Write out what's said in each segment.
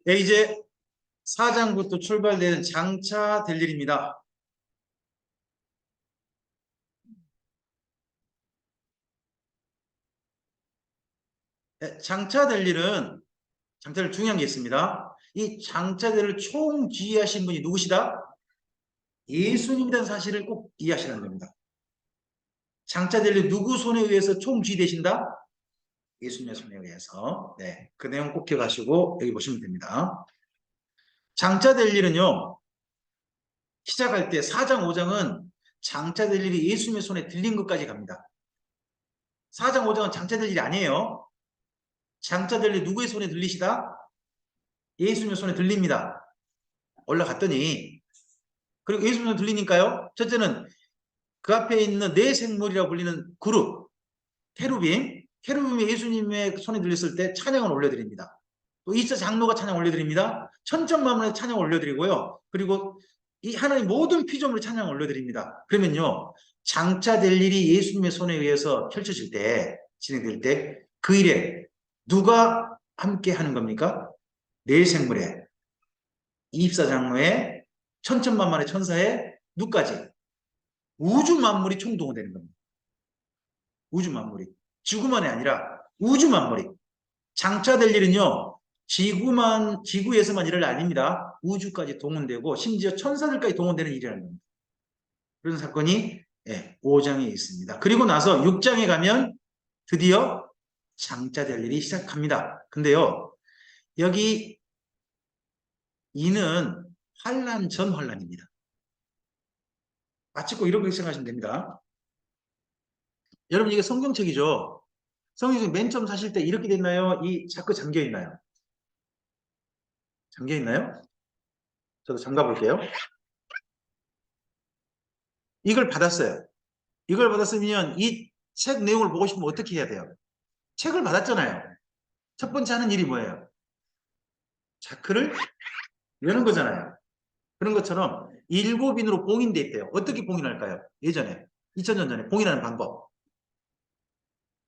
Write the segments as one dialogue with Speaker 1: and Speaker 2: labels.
Speaker 1: 네, 이제 4장부터 출발되는 장차 될 일입니다. 네, 장차 될 일은 장차를 중요한 게 있습니다. 이 장차 될 일을 총지휘하신 분이 누구시다? 예수님이라는 사실을 꼭 이해하시라는 겁니다. 장차 될 일 누구 손에 의해서 총지휘되신다? 예수님의 손에 의해서. 네, 그 내용 꼭 기억하시고 여기 보시면 됩니다. 장차 될 일은요, 시작할 때 4장, 5장은 장차 될 일이 예수님의 손에 들린 것까지 갑니다. 4장, 5장은 장차 될 일이 아니에요. 장차 될 일 누구의 손에 들리시다? 예수님의 손에 들립니다. 올라갔더니, 그리고 예수님의 손에 들리니까요, 첫째는 그 앞에 있는 네 생물이라고 불리는 그룹, 케루빔이 예수님의 손에 들렸을 때 찬양을 올려드립니다. 또 2차 장로가 찬양 올려드립니다. 천천만원의 찬양 올려드리고요. 그리고 이 하나님 모든 피조물의 찬양 올려드립니다. 그러면요, 장차 될 일이 예수님의 손에 의해서 펼쳐질 때, 진행될 때, 그 일에 누가 함께 하는 겁니까? 네 생물의 24장로의 천천만만의 천사의 누까지? 우주 만물이 총동원되는 겁니다. 우주 만물이. 지구만이 아니라 우주 만물이. 장차 될 일은요, 지구에서만 일을 아닙니다. 우주까지 동원되고 심지어 천사들까지 동원되는 일이라는 겁니다. 그런 사건이 5장에 있습니다. 그리고 나서 6장에 가면 드디어 장차 될 일이 시작합니다. 근데요, 여기 이는 환란 전 환란입니다. 마치 꼭 이렇게 생각하시면 됩니다. 여러분, 이게 성경책이죠. 성경책 맨 처음 사실 때 이렇게 됐나요? 이 자꾸 잠겨 있나요? 잠겨 있나요? 저도 잠가 볼게요. 이걸 받았어요. 이걸 받았으면 이 책 내용을 보고 싶으면 어떻게 해야 돼요? 책을 받았잖아요. 첫 번째 하는 일이 뭐예요? 자크를 여는 거잖아요. 그런 것처럼 7인으로 봉인돼 있대요. 어떻게 봉인할까요? 예전에 2000년 전에 봉인하는 방법.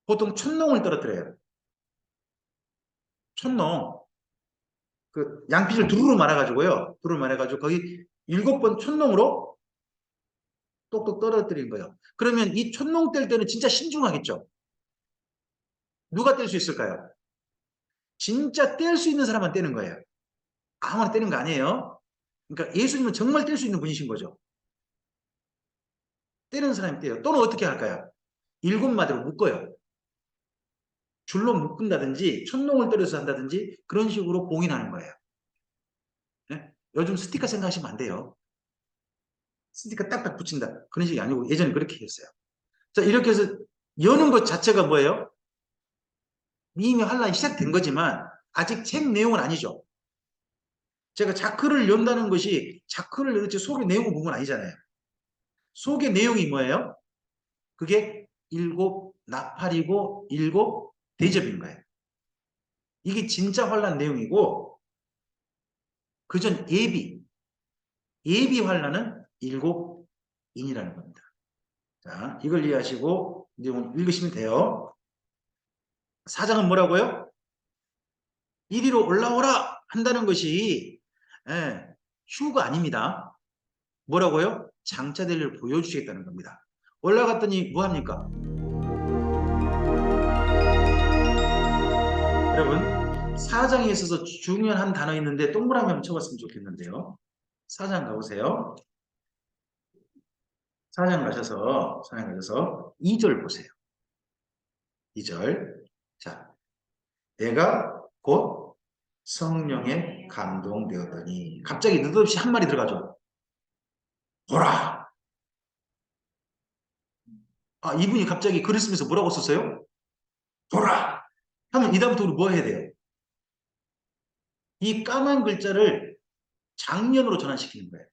Speaker 1: 보통 촛농을 떨어뜨려요. 촛농. 그 양피를 두루루 말아가지고요. 두루루 말아가지고 거기 7번 촛농으로 똑똑 떨어뜨린 거예요. 그러면 이 촛농 뗄 때는 진짜 신중하겠죠. 누가 뗄 수 있을까요? 진짜 뗄 수 있는 사람만 떼는 거예요. 아무나 떼는 거 아니에요. 그러니까 예수님은 정말 뗄 수 있는 분이신 거죠. 떼는 사람이 떼요. 또는 어떻게 할까요? 7마디로 묶어요. 줄로 묶은다든지 촛농을 때려서 한다든지 그런 식으로 봉인하는 거예요. 네? 요즘 스티커 생각하시면 안 돼요. 스티커 딱딱 붙인다. 그런 식이 아니고 예전에 그렇게 했어요. 자, 이렇게 해서 여는 것 자체가 뭐예요? 이미 환란이 시작된 거지만 아직 책 내용은 아니죠. 제가 자크를 연다는 것이 자크를 열었지 속의 내용을 본 건 아니잖아요. 속의 내용이 뭐예요? 그게 7 나팔이고 7 대접인 거예요. 이게 진짜 환란 내용이고 그전 예비 환란은 7인이라는 겁니다. 자, 이걸 이해하시고 이제 읽으시면 돼요. 4장은 뭐라고요? 이리로 올라오라 한다는 것이 휴가 아닙니다. 뭐라고요? 장차 될 일을 보여주시겠다는 겁니다. 올라갔더니 뭐합니까? 여러분, 4장에 있어서 중요한 한 단어 있는데 동그라미 한번 쳐봤으면 좋겠는데요. 4장 가보세요. 4장 가셔서 2절 보세요. 2절. 자, 내가 곧 성령에 감동되었더니 갑자기 느닷없이 한 말이 들어가죠. 보라. 아, 이분이 갑자기 글을 쓰면서 뭐라고 썼어요? 보라. 하면 이 다음부터 우리 뭐 해야 돼요? 이 까만 글자를 장면으로 전환시키는 거예요.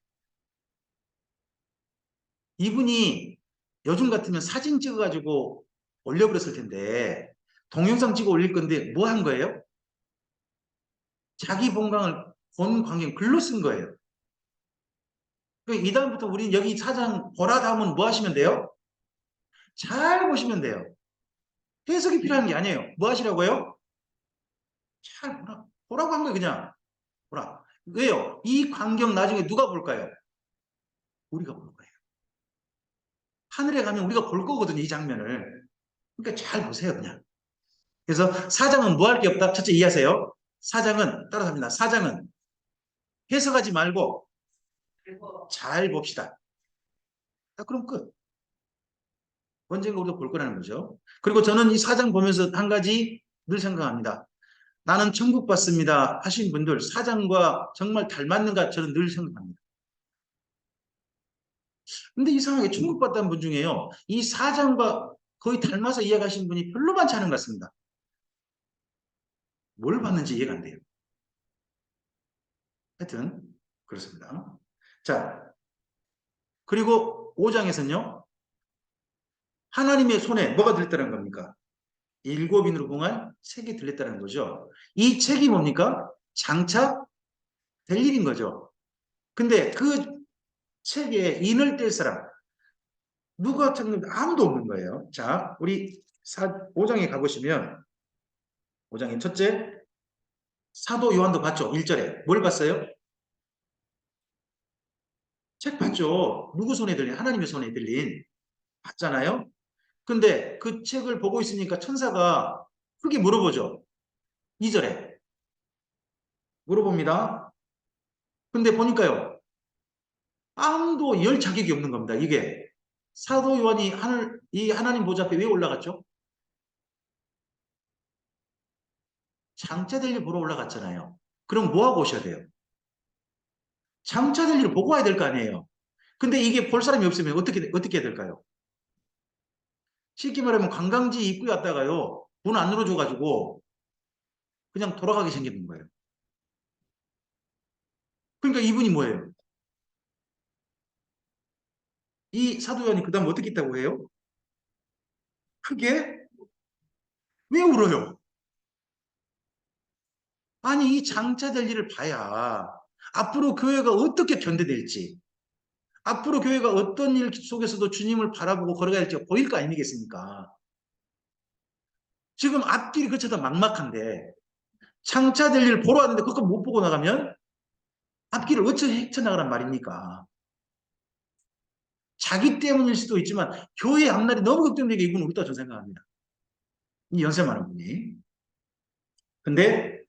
Speaker 1: 이분이 요즘 같으면 사진 찍어가지고 올려버렸을 텐데 동영상 찍어 올릴 건데 뭐 한 거예요? 자기 본광을 본 광경 글로 쓴 거예요. 이 다음부터 우리는 여기 4장 보라 다음은 뭐 하시면 돼요? 잘 보시면 돼요. 해석이 필요한 게 아니에요. 뭐 하시라고요? 잘 보라고 한 거예요. 그냥 보라. 왜요? 이 광경 나중에 누가 볼까요? 우리가 볼 거예요. 하늘에 가면 우리가 볼 거거든요. 이 장면을. 그러니까 잘 보세요. 그냥. 그래서 사장은 뭐 할 게 없다. 첫째 이해하세요. 사장은 따라합니다. 사장은 해석하지 말고 잘 봅시다. 그럼 끝. 언젠가 우리가 볼 거라는 거죠. 그리고 저는 이 사장 보면서 한 가지 늘 생각합니다. 나는 천국 받습니다 하신 분들 사장과 정말 닮았는가 저는 늘 생각합니다. 근데 이상하게 천국 받다는 분 중에요. 이 사장과 거의 닮아서 이해가신 분이 별로 많지 않은 것 같습니다. 뭘 받는지 이해가 안 돼요. 하여튼 그렇습니다. 자, 그리고 5장에서는요. 하나님의 손에 뭐가 들렸다는 겁니까? 일곱 인으로 봉할 책이 들렸다는 거죠. 이 책이 뭡니까? 장차 될 일인 거죠. 근데 그 책에 인을 뗄 사람 누가 찾는 아무도 없는 거예요. 자, 우리 5장에 가보시면 5장의 첫째 사도 요한도 봤죠. 1절에 뭘 봤어요? 책 봤죠. 누구 손에 들린? 하나님의 손에 들린 봤잖아요. 근데 그 책을 보고 있으니까 천사가 크게 물어보죠. 2절에 물어봅니다. 근데 보니까요. 아무도 열 자격이 없는 겁니다. 이게 사도 요한이 이 하나님 보좌 앞에 왜 올라갔죠? 장차 될 일 보러 올라갔잖아요. 그럼 뭐 하고 오셔야 돼요? 장차 될 일을 보고 와야 될 거 아니에요. 근데 이게 볼 사람이 없으면 어떻게 해야 될까요? 쉽게 말하면 관광지 입구에 왔다가요. 문 안 열어줘가지고 그냥 돌아가게 생기는 거예요. 그러니까 이분이 뭐예요? 이 사도 요한이 그 다음 어떻게 있다고 해요? 크게? 왜 울어요? 아니 이 장차 될 일을 봐야 앞으로 교회가 어떻게 견뎌낼지 앞으로 교회가 어떤 일 속에서도 주님을 바라보고 걸어가야 할지 보일 거 아니겠습니까? 지금 앞길이 그쳐도 막막한데 장차 될 일 보러 왔는데 그거 못 보고 나가면 앞길을 어찌 헤쳐나가란 말입니까? 자기 때문일 수도 있지만 교회 앞날이 너무 걱정되게 이분은 우리다 저는 생각합니다. 이 연세 많은 분이. 근데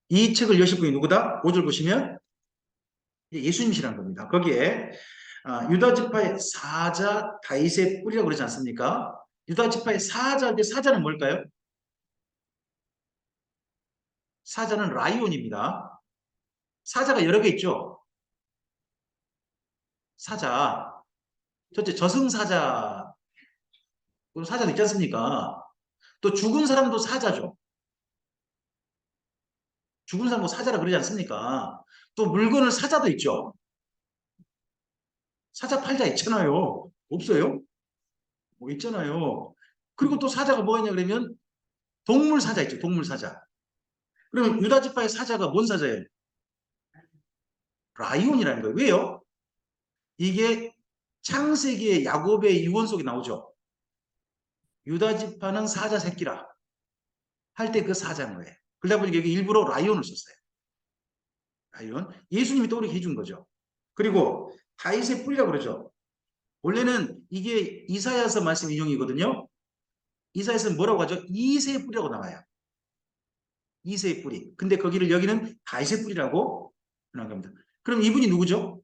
Speaker 1: 이 책을 여실 분이 누구다? 5절 보시면 예수님이시라는 겁니다. 거기에 유다 지파의 사자 다윗의 뿌리라고 그러지 않습니까? 유다 지파의 사자인데 사자는 뭘까요? 사자는 라이온입니다. 사자가 여러 개 있죠. 사자. 첫째 저승사자 사자도 있지 않습니까? 또 죽은 사람도 사자죠. 죽은 사람도 사자라 그러지 않습니까? 또 물건을 사자도 있죠. 사자 팔자 있잖아요. 없어요? 뭐 있잖아요. 그리고 또 사자가 뭐가 있냐 그러면 동물 사자 있죠. 동물 사자. 그러면 유다 지파의 사자가 뭔 사자예요? 라이온이라는 거예요. 왜요? 이게 창세기의 야곱의 유언 속에 나오죠. 유다 지파는 사자 새끼라 할 때 그 사자인 거예요. 그러다 보니까 여기 일부러 라이온을 썼어요. 라이온. 예수님이 떠오르게 해준 거죠. 그리고 다윗의 뿌리라고 그러죠. 원래는 이게 이사야서 말씀 인용이거든요. 이사야서는 뭐라고 하죠? 이새의 뿌리라고 나와요. 이새의 뿌리. 근데 거기를 여기는 다윗의 뿌리라고 표현한 겁니다. 그럼 이분이 누구죠?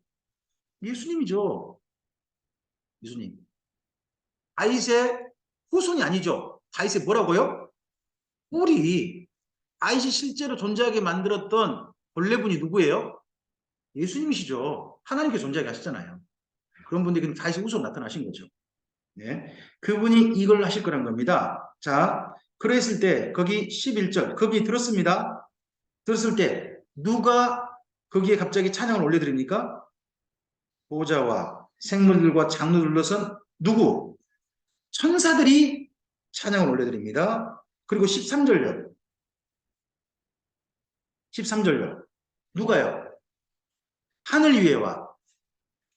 Speaker 1: 예수님이죠. 예수님. 다윗의 후손이 아니죠. 다윗의 뭐라고요? 뿌리. 다윗이 실제로 존재하게 만들었던 본래분이 누구예요? 예수님이시죠. 하나님께 존재하게 하셨잖아요. 그런 분들이 그냥 다윗의 후손 나타나신 거죠. 네. 그분이 이걸 하실 거란 겁니다. 자, 그랬을 때 거기 11절 거기 들었습니다. 들었을 때 누가 거기에 갑자기 찬양을 올려드립니까? 보호자와 생물들과 장로들로선 누구? 천사들이 찬양을 올려드립니다. 그리고 13절요. 13절요. 누가요? 하늘 위에와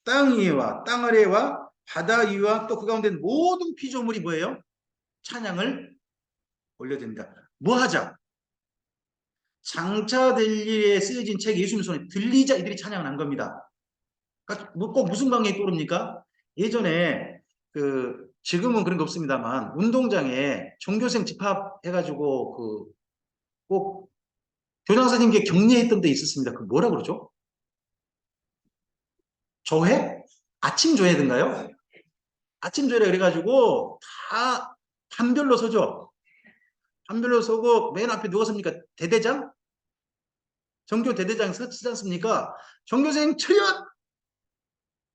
Speaker 1: 땅 위에와 땅 아래와 바다 위와 또 그 가운데 모든 피조물이 뭐예요? 찬양을 올려드립니다. 뭐 하자? 장차될 일에 쓰여진 책 예수님 손에 들리자 이들이 찬양을 한 겁니다. 그러니까 꼭 무슨 광경이 떠오릅니까? 예전에 지금은 그런 거 없습니다만 운동장에 종교생 집합해가지고 꼭 교장 선생님께 격려했던 데 있었습니다. 그 뭐라 그러죠? 조회? 아침 조회든가요? 아침 조회라 그래가지고 다 판별로 서죠. 판별로 서고 맨 앞에 누가 섭니까? 대대장? 전교 대대장 서지 않습니까? 전교생 철현!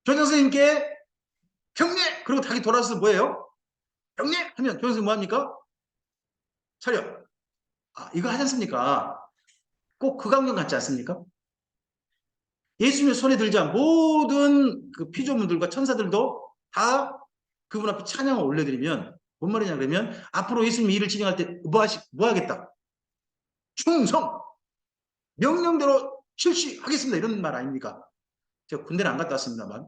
Speaker 1: 교장 선생님께 격려! 그리고 다시 돌아서 뭐예요? 격려! 하면 교장 선생님 뭐합니까? 차려! 이거 하지 않습니까? 꼭 그 광경 같지 않습니까? 예수님의 손에 들자 모든 그 피조물들과 천사들도 다 그분 앞에 찬양을 올려드리면 뭔 말이냐 그러면 앞으로 예수님이 일을 진행할 때 뭐 하겠다? 충성! 명령대로 실시하겠습니다. 이런 말 아닙니까? 제가 군대는 안 갔다 왔습니다만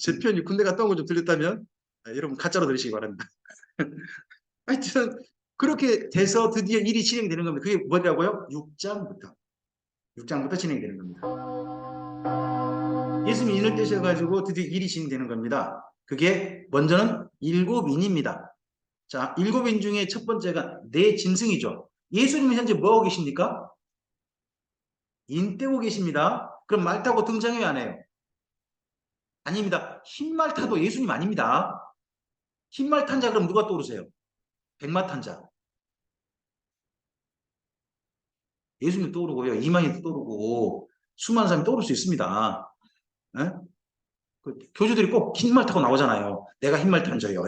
Speaker 1: 제 표현이 군대 갔다 온 거 좀 들렸다면 여러분 가짜로 들으시기 바랍니다. 하여튼 그렇게 돼서 드디어 일이 진행되는 겁니다. 그게 뭐라고요? 6장부터 진행되는 겁니다. 예수님이 인을 떼셔가지고 드디어 일이 진행되는 겁니다. 그게 먼저는 7인입니다. 자, 7인 중에 첫 번째가 내 짐승이죠. 예수님은 현재 뭐하고 계십니까? 인 떼고 계십니다. 그럼 말 타고 등장해요, 안 해요? 아닙니다. 흰말 타도 예수님 아닙니다. 흰말 탄 자 그럼 누가 떠오르세요? 백마 탄 자. 예수님 떠오르고요. 이만희 떠오르고 수많은 사람이 떠오를 수 있습니다. 네? 교주들이 꼭 흰말 타고 나오잖아요. 내가 흰말 탄 자요.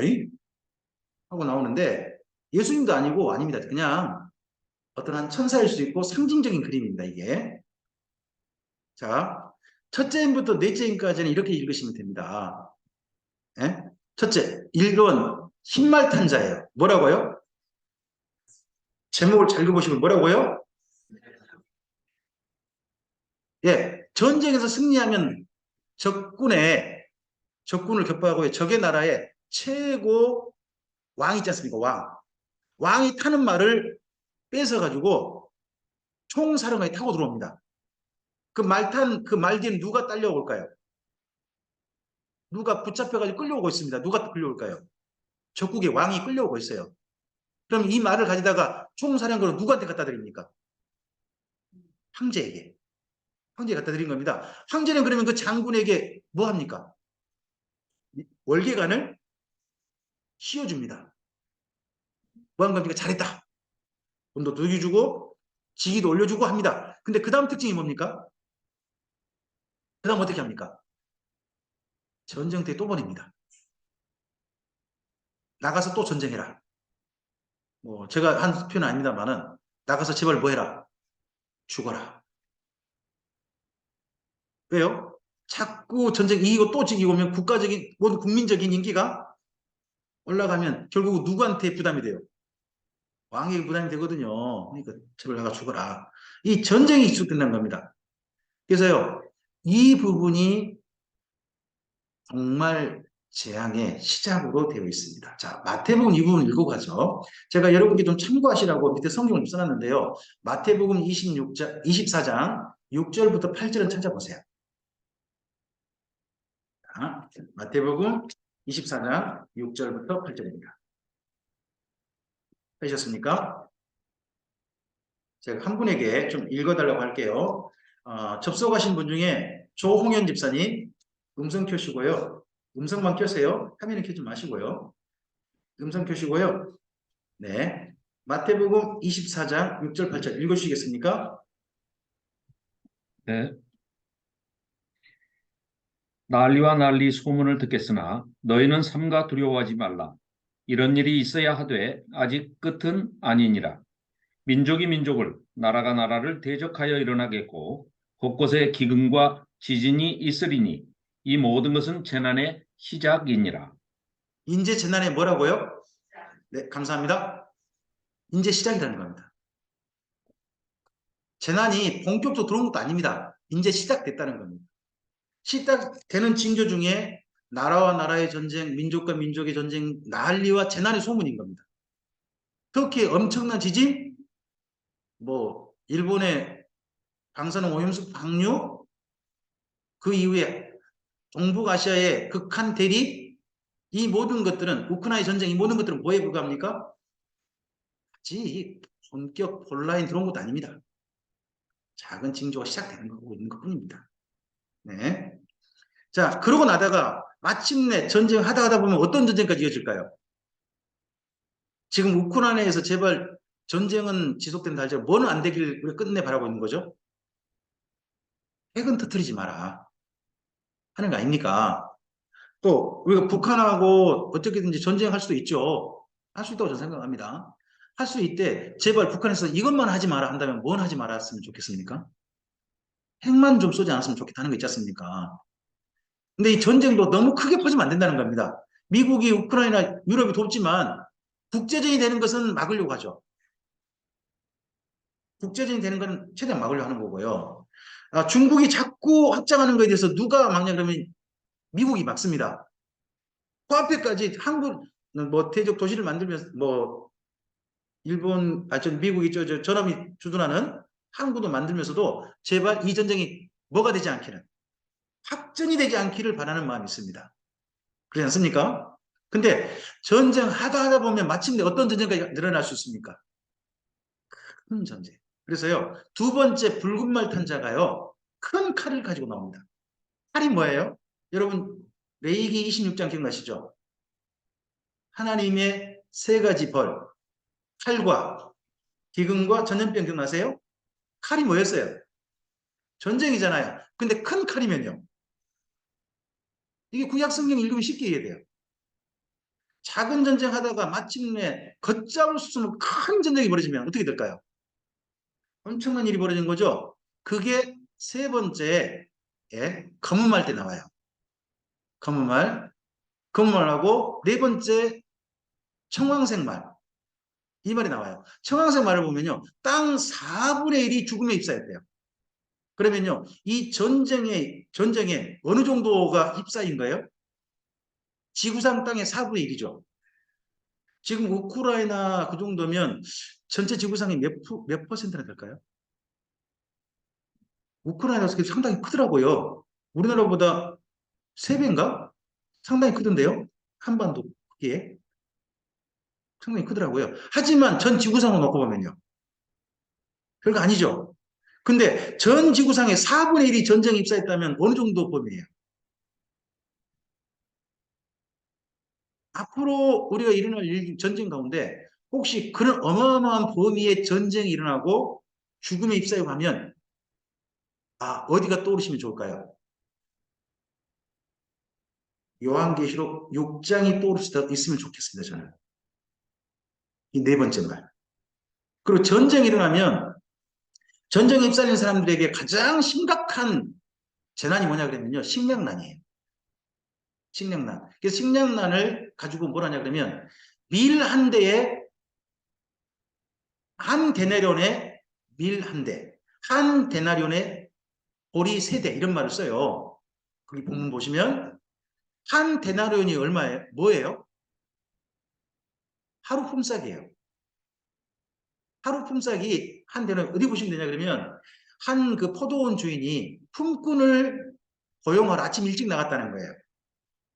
Speaker 1: 하고 나오는데 예수님도 아니고 아닙니다. 그냥 어떤 한 천사일 수도 있고 상징적인 그림입니다. 이게. 자, 첫째 인부터 넷째 인까지는 이렇게 읽으시면 됩니다. 예? 첫째, 1번 흰말 탄 자예요. 뭐라고요? 제목을 잘 읽어보시면 뭐라고요? 예, 전쟁에서 승리하면 적군을 격파하고 적의 나라에 최고 왕 있지 않습니까? 왕. 왕이 타는 말을 뺏어가지고 총사령관이 타고 들어옵니다. 그 말 뒤에 누가 딸려올까요? 누가 붙잡혀가지고 끌려오고 있습니다. 누가 끌려올까요? 적국의 왕이 끌려오고 있어요. 그럼 이 말을 가지다가 총사령관을 누구한테 갖다 드립니까? 황제에게. 황제에 갖다 드린 겁니다. 황제는 그러면 그 장군에게 뭐 합니까? 월계관을 씌워줍니다. 뭐 하는 겁니까? 잘했다. 돈도 누겨주고 직위도 올려주고 합니다. 근데 그 다음 특징이 뭡니까? 그 다음 어떻게 합니까? 전쟁터에 또 보냅니다. 나가서 또 전쟁해라. 뭐 제가 한 표현은 아닙니다만은 나가서 제발 뭐 해라. 죽어라. 왜요? 자꾸 전쟁 이기고 또 지기고 오면 국가적인 모든 국민적인 인기가 올라가면 결국 누구한테 부담이 돼요? 왕에게 부담이 되거든요. 그러니까 제발 나가 죽어라. 이 전쟁이 지속된다는 겁니다. 그래서요. 이 부분이 정말 재앙의 시작으로 되어 있습니다. 자, 마태복음 이 부분 읽어가죠. 제가 여러분께 좀 참고하시라고 밑에 성경을 써놨는데요. 마태복음 24장 6절부터 8절은 찾아보세요. 자, 마태복음 24장 6절부터 8절입니다. 하셨습니까? 제가 한 분에게 좀 읽어달라고 할게요. 접속하신 분 중에 조홍현 집사님 음성 켜시고요. 음성만 켜세요. 화면을 켜지 마시고요. 음성 켜시고요. 네. 마태복음 24장 6절 8절 읽어주시겠습니까?
Speaker 2: 네. 난리와 난리 소문을 듣겠으나 너희는 삼가 두려워하지 말라. 이런 일이 있어야 하되 아직 끝은 아니니라. 민족이 민족을 나라가 나라를 대적하여 일어나겠고 곳곳에 기근과 지진이 있으리니 이 모든 것은 재난의 시작이니라.
Speaker 1: 인재 재난에 뭐라고요? 네, 감사합니다. 인재 시작이라는 겁니다. 재난이 본격적으로 들어온 것도 아닙니다. 이제 시작됐다는 겁니다. 시작되는 징조 중에 나라와 나라의 전쟁, 민족과 민족의 전쟁, 난리와 재난의 소문인 겁니다. 터키의 엄청난 지진, 뭐 일본의 방사능 오염수 방류, 그 이후에 동북아시아의 극한 대립, 이 모든 것들은 우크라이나 전쟁 이 모든 것들은 뭐에 불과합니까? 아직 본격 본라인 들어온 것도 아닙니다. 작은 징조가 시작되는 거고 있는 것뿐입니다. 네. 자, 그러고 나다가 마침내 전쟁 하다 보면 어떤 전쟁까지 이어질까요? 지금 우크라이나에서 제발 전쟁은 지속된다 할지라도 뭐는 안 되길 우리가 끝내 바라고 있는 거죠? 핵은 터뜨리지 마라 하는 거 아닙니까? 또 우리가 북한하고 어떻게든지 전쟁할 수도 있죠. 할 수 있다고 저는 생각합니다. 할 수 있대. 제발 북한에서 이것만 하지 마라 한다면 뭔 하지 말았으면 좋겠습니까? 핵만 좀 쏘지 않았으면 좋겠다는 거 있지 않습니까? 근데 이 전쟁도 너무 크게 퍼지면 안 된다는 겁니다. 미국이 우크라이나, 유럽이 돕지만 국제전이 되는 것은 막으려고 하죠. 국제전이 되는 건 최대한 막으려고 하는 거고요. 중국이 자꾸 확장하는 것에 대해서 누가 막냐 그러면 미국이 막습니다. 그 앞에까지 한국 뭐 대적 도시를 만들면서 뭐 일본 미국이 저놈이 주둔하는 항구도 만들면서도 제발 이 전쟁이 뭐가 되지 않기를 확전이 되지 않기를 바라는 마음이 있습니다. 그렇지 않습니까? 근데 전쟁 하다 보면 마침내 어떤 전쟁까지 늘어날 수 있습니까? 큰 전쟁. 그래서요, 두 번째 붉은 말 탄자가요, 큰 칼을 가지고 나옵니다. 칼이 뭐예요? 여러분, 레이기 26장 기억나시죠? 하나님의 세 가지 벌, 칼과 기근과 전염병 기억나세요? 칼이 뭐였어요? 전쟁이잖아요. 근데 큰 칼이면요. 이게 구약 성경 읽으면 쉽게 이해돼요. 작은 전쟁 하다가 마침내 걷잡을 수 없는 큰 전쟁이 벌어지면 어떻게 될까요? 엄청난 일이 벌어진 거죠. 그게 세 번째 검은 말 때 나와요. 검은 말. 검은 말하고 네 번째 청황색 말. 이 말이 나와요. 청황색 말을 보면요. 땅 4분의 1이 죽음에 휩싸였대요. 그러면요. 이 전쟁에 어느 정도가 휩싸인 거예요? 지구상 땅의 4분의 1이죠. 지금 우크라이나 그 정도면 전체 지구상의 몇 퍼센트나 될까요? 우크라이나 상당히 크더라고요. 우리나라보다 3배인가? 상당히 크던데요. 한반도 크기에. 상당히 크더라고요. 하지만 전 지구상으로 놓고 보면요. 별거 아니죠. 근데 전 지구상의 4분의 1이 전쟁에 입사했다면 어느 정도 범위예요? 앞으로 우리가 일어날 전쟁 가운데 혹시 그런 어마어마한 범위의 전쟁이 일어나고 죽음에 입사해 가면 어디가 떠오르시면 좋을까요? 요한계시록 6장이 떠오를 수 있으면 좋겠습니다. 저는. 이 네 번째 말. 그리고 전쟁이 일어나면 전쟁에 입사하는 사람들에게 가장 심각한 재난이 뭐냐 그러면요. 식량난이에요. 식량난. 그래서 식량난을 가지고 뭘 하냐 그러면 밀 한 대에 한 데나리온에 밀 한 대, 한 데나리온에 보리 세 대 이런 말을 써요. 거기 본문 보시면 한 데나리온이 얼마예요? 뭐예요? 하루 품삯이에요. 하루 품삯이 한 데나리온 어디 보시면 되냐 그러면 한 그 포도원 주인이 품꾼을 고용하러 아침 일찍 나갔다는 거예요.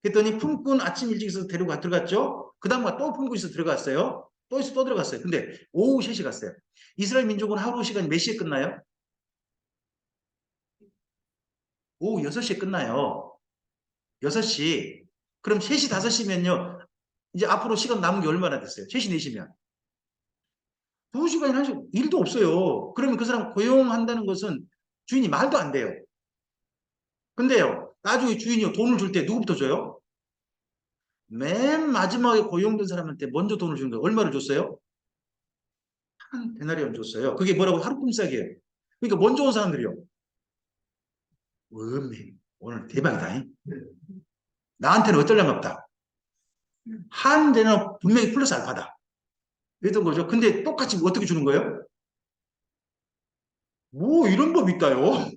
Speaker 1: 그랬더니 품꾼 아침 일찍 있어서 데리고 들어갔죠. 그 다음에 또 품꾼 있어서 들어갔어요. 또 있어 또 들어갔어요. 근데 오후 3시 갔어요. 이스라엘 민족은 하루 시간이 몇 시에 끝나요? 오후 6시에 끝나요. 6시. 그럼 3시, 5시면요. 이제 앞으로 시간 남은 게 얼마나 됐어요? 3시, 4시면. 2시간이 1시간, 일도 없어요. 그러면 그 사람 고용한다는 것은 주인이 말도 안 돼요. 근데요, 나중에 주인이 돈을 줄 때 누구부터 줘요? 맨 마지막에 고용된 사람한테 먼저 돈을 주는 거예요. 얼마를 줬어요? 한 데나리온 줬어요. 그게 뭐라고 하루 품삯이에요. 그러니까 먼저 온 사람들이요. 음메 오늘 대박이다. 나한테는 어떨랑갑다. 한 데는 분명히 플러스 알파다. 이랬던 거죠. 근데 똑같이 어떻게 주는 거예요? 뭐 이런 법 있다요.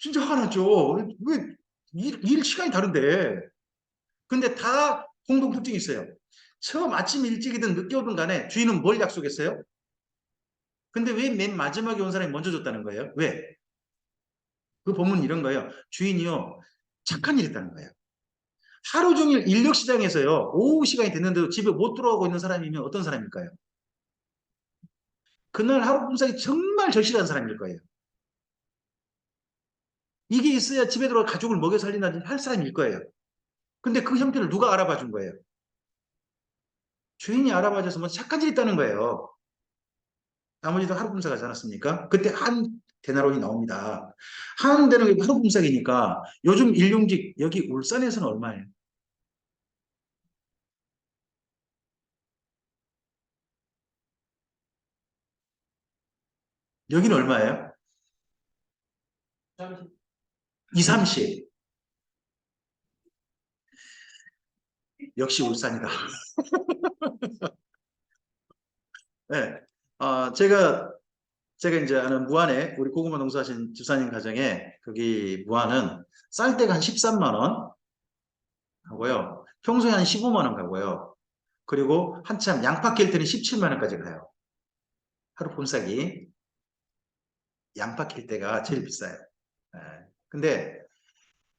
Speaker 1: 진짜 화나죠. 왜 일 시간이 다른데. 근데 다 공동 특징이 있어요. 처음 아침 일찍이든 늦게 오든 간에 주인은 뭘 약속했어요? 근데 왜 맨 마지막에 온 사람이 먼저 줬다는 거예요? 왜? 그 본문 이런 거예요. 주인이요, 착한 일 했다는 거예요. 하루 종일 인력시장에서요, 오후 시간이 됐는데도 집에 못 들어가고 있는 사람이면 어떤 사람일까요? 그날 하루 분석이 정말 절실한 사람일 거예요. 이게 있어야 집에 들어가 가족을 먹여 살린다든지 할 사람일 거예요. 근데 그 형편을 누가 알아봐 준 거예요? 주인이 알아봐 줘서 뭐 착한 일 있다는 거예요. 나머지도 하루 분석 하지 않았습니까? 그때 한 대나론이 나옵니다. 한 대나론이 하루 분석이니까 요즘 일용직 여기 울산에서는 얼마예요? 여기는 얼마예요? 2, 30. 역시 울산이다. 네. 제가 이제 아는 무안에 우리 고구마 농사하신 집사님 가정에 거기 무안은 쌀 때가 한 13만 원 하고요. 평소에 한 15만 원 가고요. 그리고 한참 양파 캘 때는 17만 원까지 가요. 하루 폼싸기. 양파 캘 때가 제일 비싸요. 예. 근데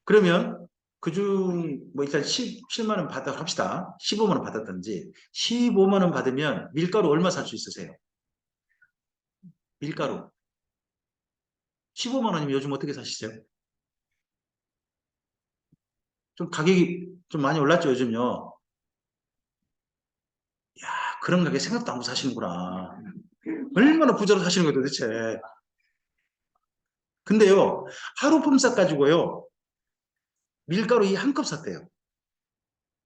Speaker 1: 그러면 그중 뭐 일단 17만 원 받아 합시다. 15만 원 받았든지 15만 원 받으면 밀가루 얼마 살 수 있으세요? 밀가루 15만 원이면 요즘 어떻게 사시죠? 좀 가격이 좀 많이 올랐죠, 요즘요. 그런 가격에 생각도 안 하고 사시는구나. 얼마나 부자로 사시는 거예요, 도대체. 근데요, 하루 품삯 가지고요, 밀가루 이 한 컵 샀대요.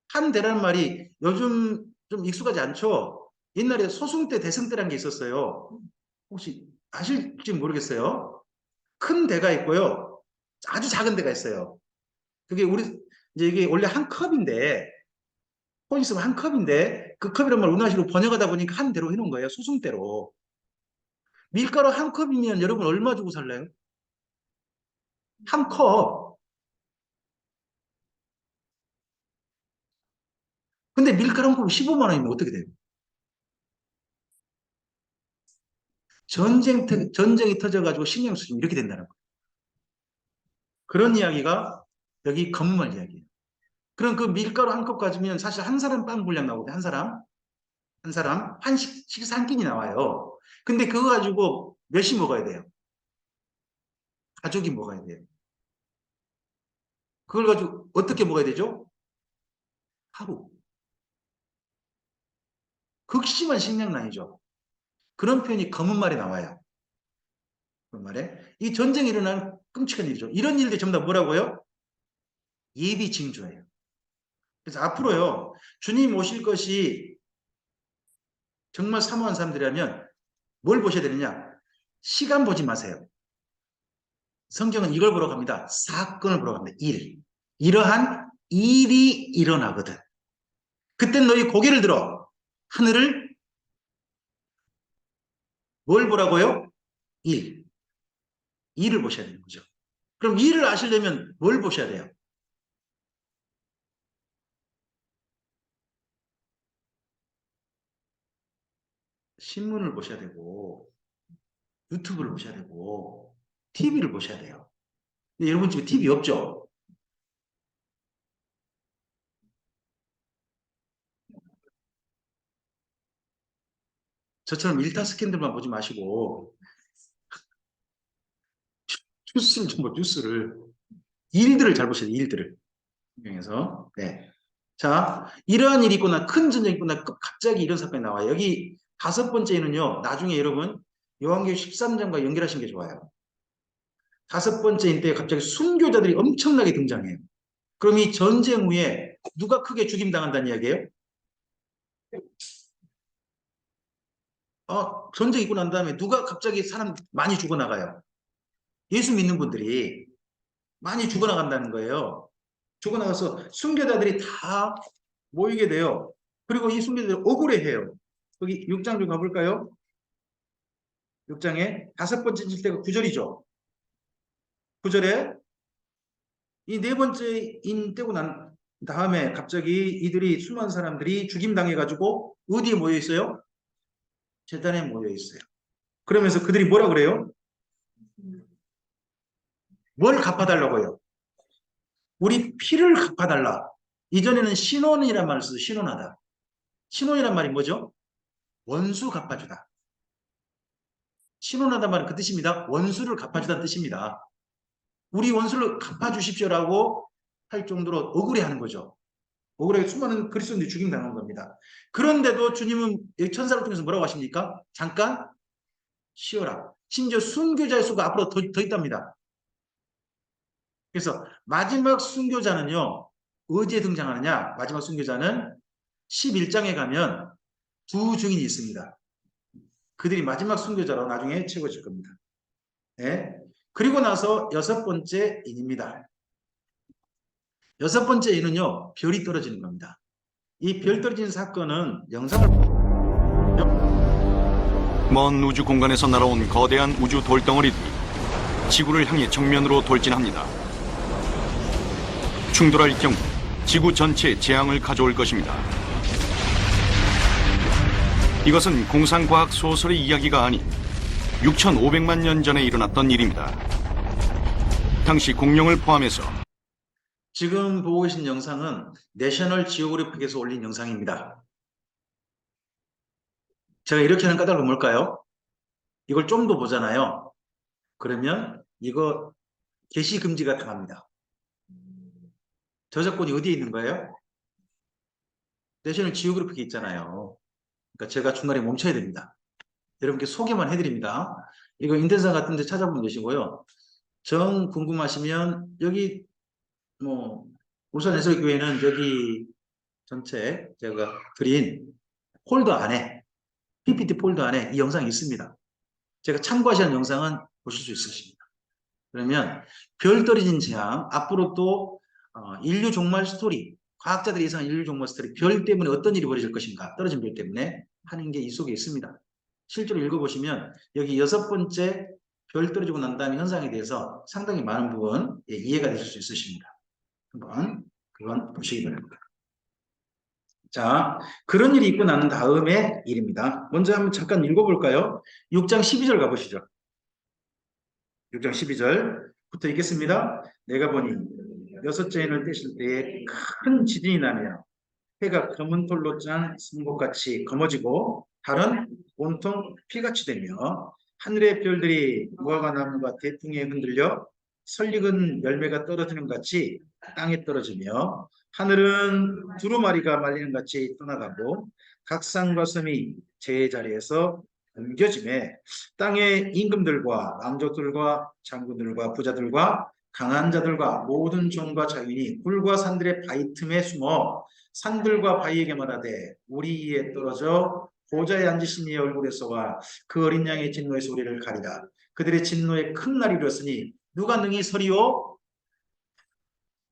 Speaker 1: 한 대라는 말이 요즘 좀 익숙하지 않죠? 옛날에 소승대, 대승대라는 게 있었어요. 혹시 아실지 모르겠어요. 큰 대가 있고요. 아주 작은 대가 있어요. 그게 이제 이게 원래 한 컵인데, 폰 있으면 한 컵인데, 그 컵이란 말 우리나라식으로 번역하다 보니까 한 대로 해놓은 거예요. 소승대로. 밀가루 한 컵이면 여러분 얼마 주고 살래요? 한 컵. 근데 밀가루 한 컵이 15만 원이면 어떻게 돼요? 전쟁이 터져가지고 신경 쓰이면 이렇게 된다는 거예요. 그런 이야기가 여기 건물 이야기예요. 그럼 그 밀가루 한 컵 가지면 사실 한 사람 빵 분량 나오거든요. 한 사람 식사 한 끼니 나와요. 근데 그거 가지고 몇씩 먹어야 돼요? 가족이 먹어야 돼요. 그걸 가지고 어떻게 먹어야 되죠? 하루. 극심한 식량난이죠. 그런 표현이 검은 말에 나와요. 검은 말에. 이 전쟁이 일어나는 끔찍한 일이죠. 이런 일들이 전부 다 뭐라고요? 예비 징조예요. 그래서 앞으로요, 주님 오실 것이 정말 사모한 사람들이라면 뭘 보셔야 되느냐? 시간 보지 마세요. 성경은 이걸 보러 갑니다. 사건을 보러 갑니다. 일. 이러한 일이 일어나거든. 그때 너희 고개를 들어 하늘을 뭘 보라고요? 일. 일을 보셔야 되는 거죠. 그럼 일을 아시려면 뭘 보셔야 돼요? 신문을 보셔야 되고 유튜브를 보셔야 되고 TV를 보셔야 돼요. 근데 여러분 집에 TV 없죠? 저처럼 일타 스캔들만 보지 마시고 뉴스를 좀 봐, 뉴스를. 일들을 잘 보셔야 돼요. 일들을. 중에서. 네. 자, 이러한 일이 있거나 큰 전쟁이 있거나 갑자기 이런 사건이 나와요. 여기 다섯 번째는요. 나중에 여러분 요한계시록 13장과 연결하시는 게 좋아요. 다섯 번째인데 갑자기 순교자들이 엄청나게 등장해요. 그럼 이 전쟁 후에 누가 크게 죽임당한다는 이야기예요? 전쟁 있고 난 다음에 누가 갑자기 사람 많이 죽어나가요? 예수 믿는 분들이 많이 죽어나간다는 거예요. 죽어나가서 순교자들이 다 모이게 돼요. 그리고 이 순교자들이 억울해해요. 거기 6장 좀 가볼까요? 6장에 다섯 번째 질때가 9절이죠. 9절에 이 네 번째인 때고 난 다음에 갑자기 이들이 수많은 사람들이 죽임당해가지고 어디에 모여 있어요? 제단에 모여 있어요. 그러면서 그들이 뭐라 그래요? 뭘 갚아달라고요? 우리 피를 갚아달라. 이전에는 신원이란 말을 써서 신원하다. 신원이란 말이 뭐죠? 원수 갚아주다. 신원하다 말은 그 뜻입니다. 원수를 갚아주다는 뜻입니다. 우리 원수를 갚아주십시오라고 할 정도로 억울해하는 거죠. 억울하게 수많은 그리스도인들이 죽임당한 겁니다. 그런데도 주님은 천사를 통해서 뭐라고 하십니까? 잠깐 쉬어라. 심지어 순교자의 수가 앞으로 더 있답니다. 그래서 마지막 순교자는요. 어디에 등장하느냐? 마지막 순교자는 11장에 가면 두 증인이 있습니다. 그들이 마지막 순교자로 나중에 채워질 겁니다. 네. 그리고 나서 여섯 번째 인입니다. 여섯 번째 인은요. 별이 떨어지는 겁니다. 이 별 떨어지는 사건은 영상을
Speaker 3: 먼 우주 공간에서 날아온 거대한 우주 돌덩어리들이 지구를 향해 정면으로 돌진합니다. 충돌할 경우 지구 전체에 재앙을 가져올 것입니다. 이것은 공상과학 소설의 이야기가 아닌 6,500만 년 전에 일어났던 일입니다. 당시 공룡을 포함해서
Speaker 1: 지금 보고 계신 영상은 내셔널 지오그래픽에서 올린 영상입니다. 제가 이렇게 하는 까닭은 뭘까요? 이걸 좀 더 보잖아요. 그러면 이거 게시 금지가 당합니다. 저작권이 어디에 있는 거예요? 내셔널 지오그래픽에 있잖아요. 그러니까 제가 중간에 멈춰야 됩니다. 여러분께 소개만 해드립니다. 이거 인터넷상 같은 데 찾아보면 되시고요. 정 궁금하시면 여기 뭐 울산 해설교회는 여기 전체 제가 드린 폴더 안에 PPT 폴더 안에 이 영상이 있습니다. 제가 참고하시는 영상은 보실 수 있으십니다. 그러면 별 떨어진 재앙 앞으로 또 인류 종말 스토리 과학자들이 예상한 인류 종말 스토리 별 때문에 어떤 일이 벌어질 것인가 떨어진 별 때문에 하는 게 이 속에 있습니다. 실제로 읽어보시면 여기 여섯 번째 별 떨어지고 난 다음에 현상에 대해서 상당히 많은 부분 이해가 되실 수 있으십니다. 한번 그건 보시기 바랍니다. 자, 그런 일이 있고 난 다음에 일입니다. 먼저 한번 잠깐 읽어볼까요? 6장 12절 가보시죠. 6장 12절부터 읽겠습니다. 내가 보니 여섯째 인을 떼실 때에 큰 지진이 나며 해가 검은 털로 짠 승복같이 검어지고 달은 온통 피같이 되며 하늘의 별들이 무화과 나무가 대풍에 흔들려 설익은 열매가 떨어지는 같이 땅에 떨어지며 하늘은 두루마리가 말리는 같이 떠나가고 각 산과 섬이 제자리에서 옮겨짐에 땅의 임금들과 왕족들과 장군들과 부자들과 강한 자들과 모든 종과 자유인이 굴과 산들의 바위 틈에 숨어 산들과 바위에게 말하되 우리 위에 떨어져 보좌에 앉으신 이의 얼굴에서와 그 어린 양의 진노의 소리를 가리라. 그들의 진노에 큰 날이 이르렀으니 누가 능히 서리요?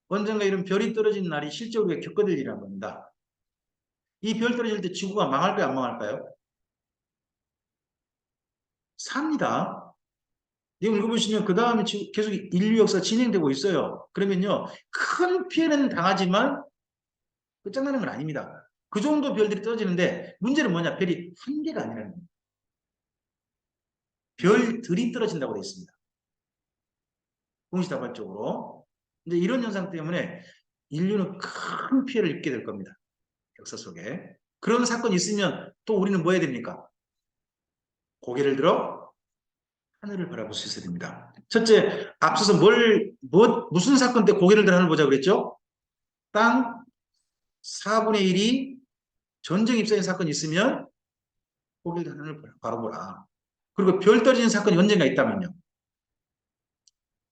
Speaker 1: 언젠가 이런 별이 떨어진 날이 실제 우리가 겪어질 일이란 겁니다. 이 별 떨어질 때 지구가 망할까요? 안 망할까요? 삽니다. 이거 읽어보시면 그 다음에 계속 인류 역사 진행되고 있어요. 그러면요. 큰 피해는 당하지만 끝장나는 건 아닙니다. 그 정도 별들이 떨어지는데 문제는 뭐냐? 별이 한 개가 아니라는 겁니다. 별들이 떨어진다고 되어 있습니다. 동시다발적으로. 근데 이런 현상 때문에 인류는 큰 피해를 입게 될 겁니다. 역사 속에. 그런 사건이 있으면 또 우리는 뭐 해야 됩니까? 고개를 들어 하늘을 바라볼 수 있어야 됩니다. 첫째, 앞서서 무슨 사건 때 고개를 들어 하늘 보자 그랬죠? 땅 4분의 1이 전쟁 입사인 사건이 있으면 고개를 들어 하늘을 바라보라. 그리고 별 떨어지는 사건이 언젠가 있다면요.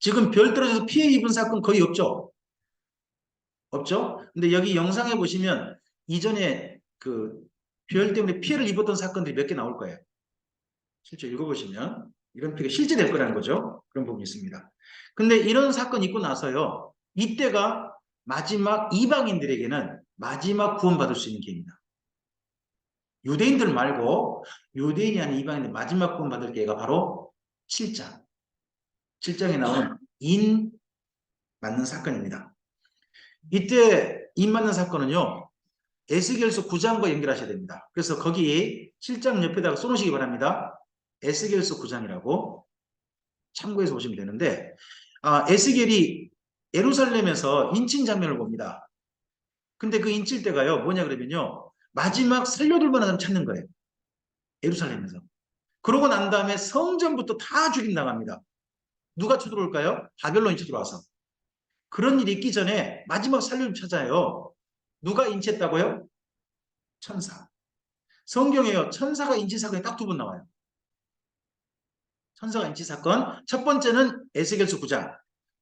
Speaker 1: 지금 별 떨어져서 피해 입은 사건 거의 없죠? 없죠? 근데 여기 영상에 보시면 이전에 그 별 때문에 피해를 입었던 사건들이 몇 개 나올 거예요. 실제 읽어보시면 이런 피해가 실제 될 거라는 거죠. 그런 부분이 있습니다. 근데 이런 사건이 있고 나서요. 이때가 마지막 이방인들에게는 마지막 구원받을 수 있는 기회입니다. 유대인들 말고 유대인이 아닌 이방인들 마지막 구원받을 기회가 바로 7장. 7장에 나온 인 맞는 사건입니다. 이때 입 맞는 사건은요. 에스겔서 9장과 연결하셔야 됩니다. 그래서 거기 7장 옆에다가 써놓으시기 바랍니다. 에스겔서 9장이라고 참고해서 보시면 되는데 에스겔이 예루살렘에서 인친 장면을 봅니다. 근데 그 인칠 때가요. 뭐냐 그러면요. 마지막 살려둘 만한 사람 찾는 거예요. 예루살렘에서. 그러고 난 다음에 성전부터 다 죽임당합니다. 누가 쳐들어올까요? 바벨론이 쳐들어와서. 그런 일이 있기 전에 마지막 살려좀 찾아요. 누가 인치했다고요? 천사. 성경에요. 천사가 인치 사건이 딱 두 번 나와요. 천사가 인치 사건. 첫 번째는 에스겔서 9장.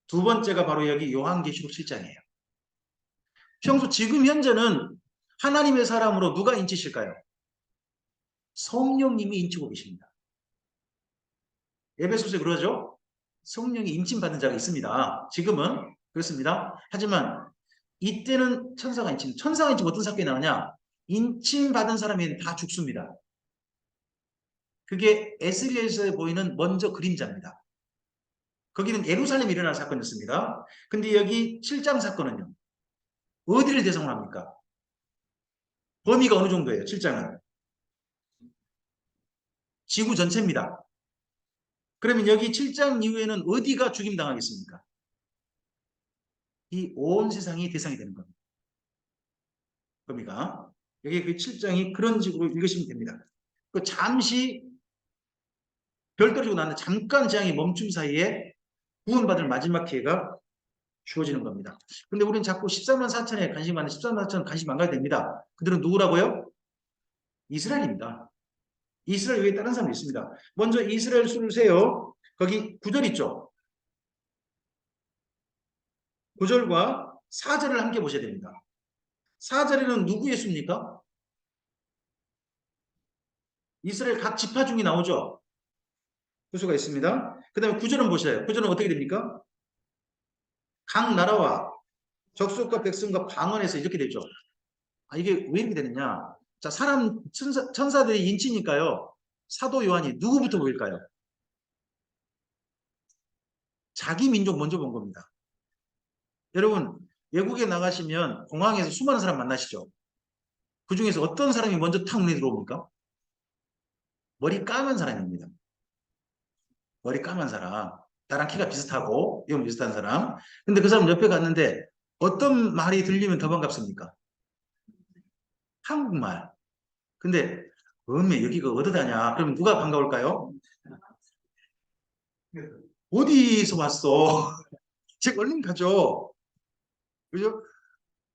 Speaker 1: 두 번째가 바로 여기 요한계시록 7장이에요. 평소 지금 현재는 하나님의 사람으로 누가 인치실까요? 성령님이 인치고 계십니다. 에베소서에 그러죠? 성령이 인침받은 자가 있습니다. 지금은 그렇습니다. 하지만 이때는 천사가 인침. 천사가 인침 어떤 사건이 나오냐? 인침받은 사람이 다 죽습니다. 그게 에스겔서에 보이는 먼저 그림자입니다. 거기는 예루살렘에 일어날 사건이었습니다. 근데 여기 7장 사건은요. 어디를 대상으로 합니까? 범위가 어느 정도예요? 7장은. 지구 전체입니다. 그러면 여기 7장 이후에는 어디가 죽임당하겠습니까? 이 온 세상이 대상이 되는 겁니다. 범위가. 여기 그 7장이 그런 식으로 읽으시면 됩니다. 그 잠시 별 떨어지고 나는데 잠깐 재앙이 멈춤 사이에 구원받을 마지막 기회가 주어지는 겁니다. 근데 우리는 자꾸 14만 4천에 관심 많은 14만 4천 관심 안 가야 됩니다. 그들은 누구라고요? 이스라엘입니다. 이스라엘 외에 다른 사람이 있습니다. 먼저 이스라엘 수를 세요. 거기 9절 있죠. 9절과 4절을 함께 보셔야 됩니다. 4절에는 누구의 수입니까? 이스라엘 각 지파 중에 나오죠. 그 수가 있습니다. 그 다음에 9절은 보셔요. 9절은 어떻게 됩니까? 각 나라와 적수과 백성과 방언에서 이렇게 되죠. 이게 왜 이렇게 되느냐? 자, 사람 천사들이 인치니까요. 사도 요한이 누구부터 보일까요? 자기 민족 먼저 본 겁니다. 여러분 외국에 나가시면 공항에서 수많은 사람 만나시죠. 그 중에서 어떤 사람이 먼저 탁 눈에 들어옵니까? 머리 까만 사람입니다. 머리 까만 사람. 나랑 키가 비슷하고 영 비슷한 사람. 근데 그 사람 옆에 갔는데 어떤 말이 들리면 더 반갑습니까? 한국말. 근데 엄매 여기가 어디다냐? 그러면 누가 반가울까요? 어디서 왔어? 제가 얼른 가죠. 그죠?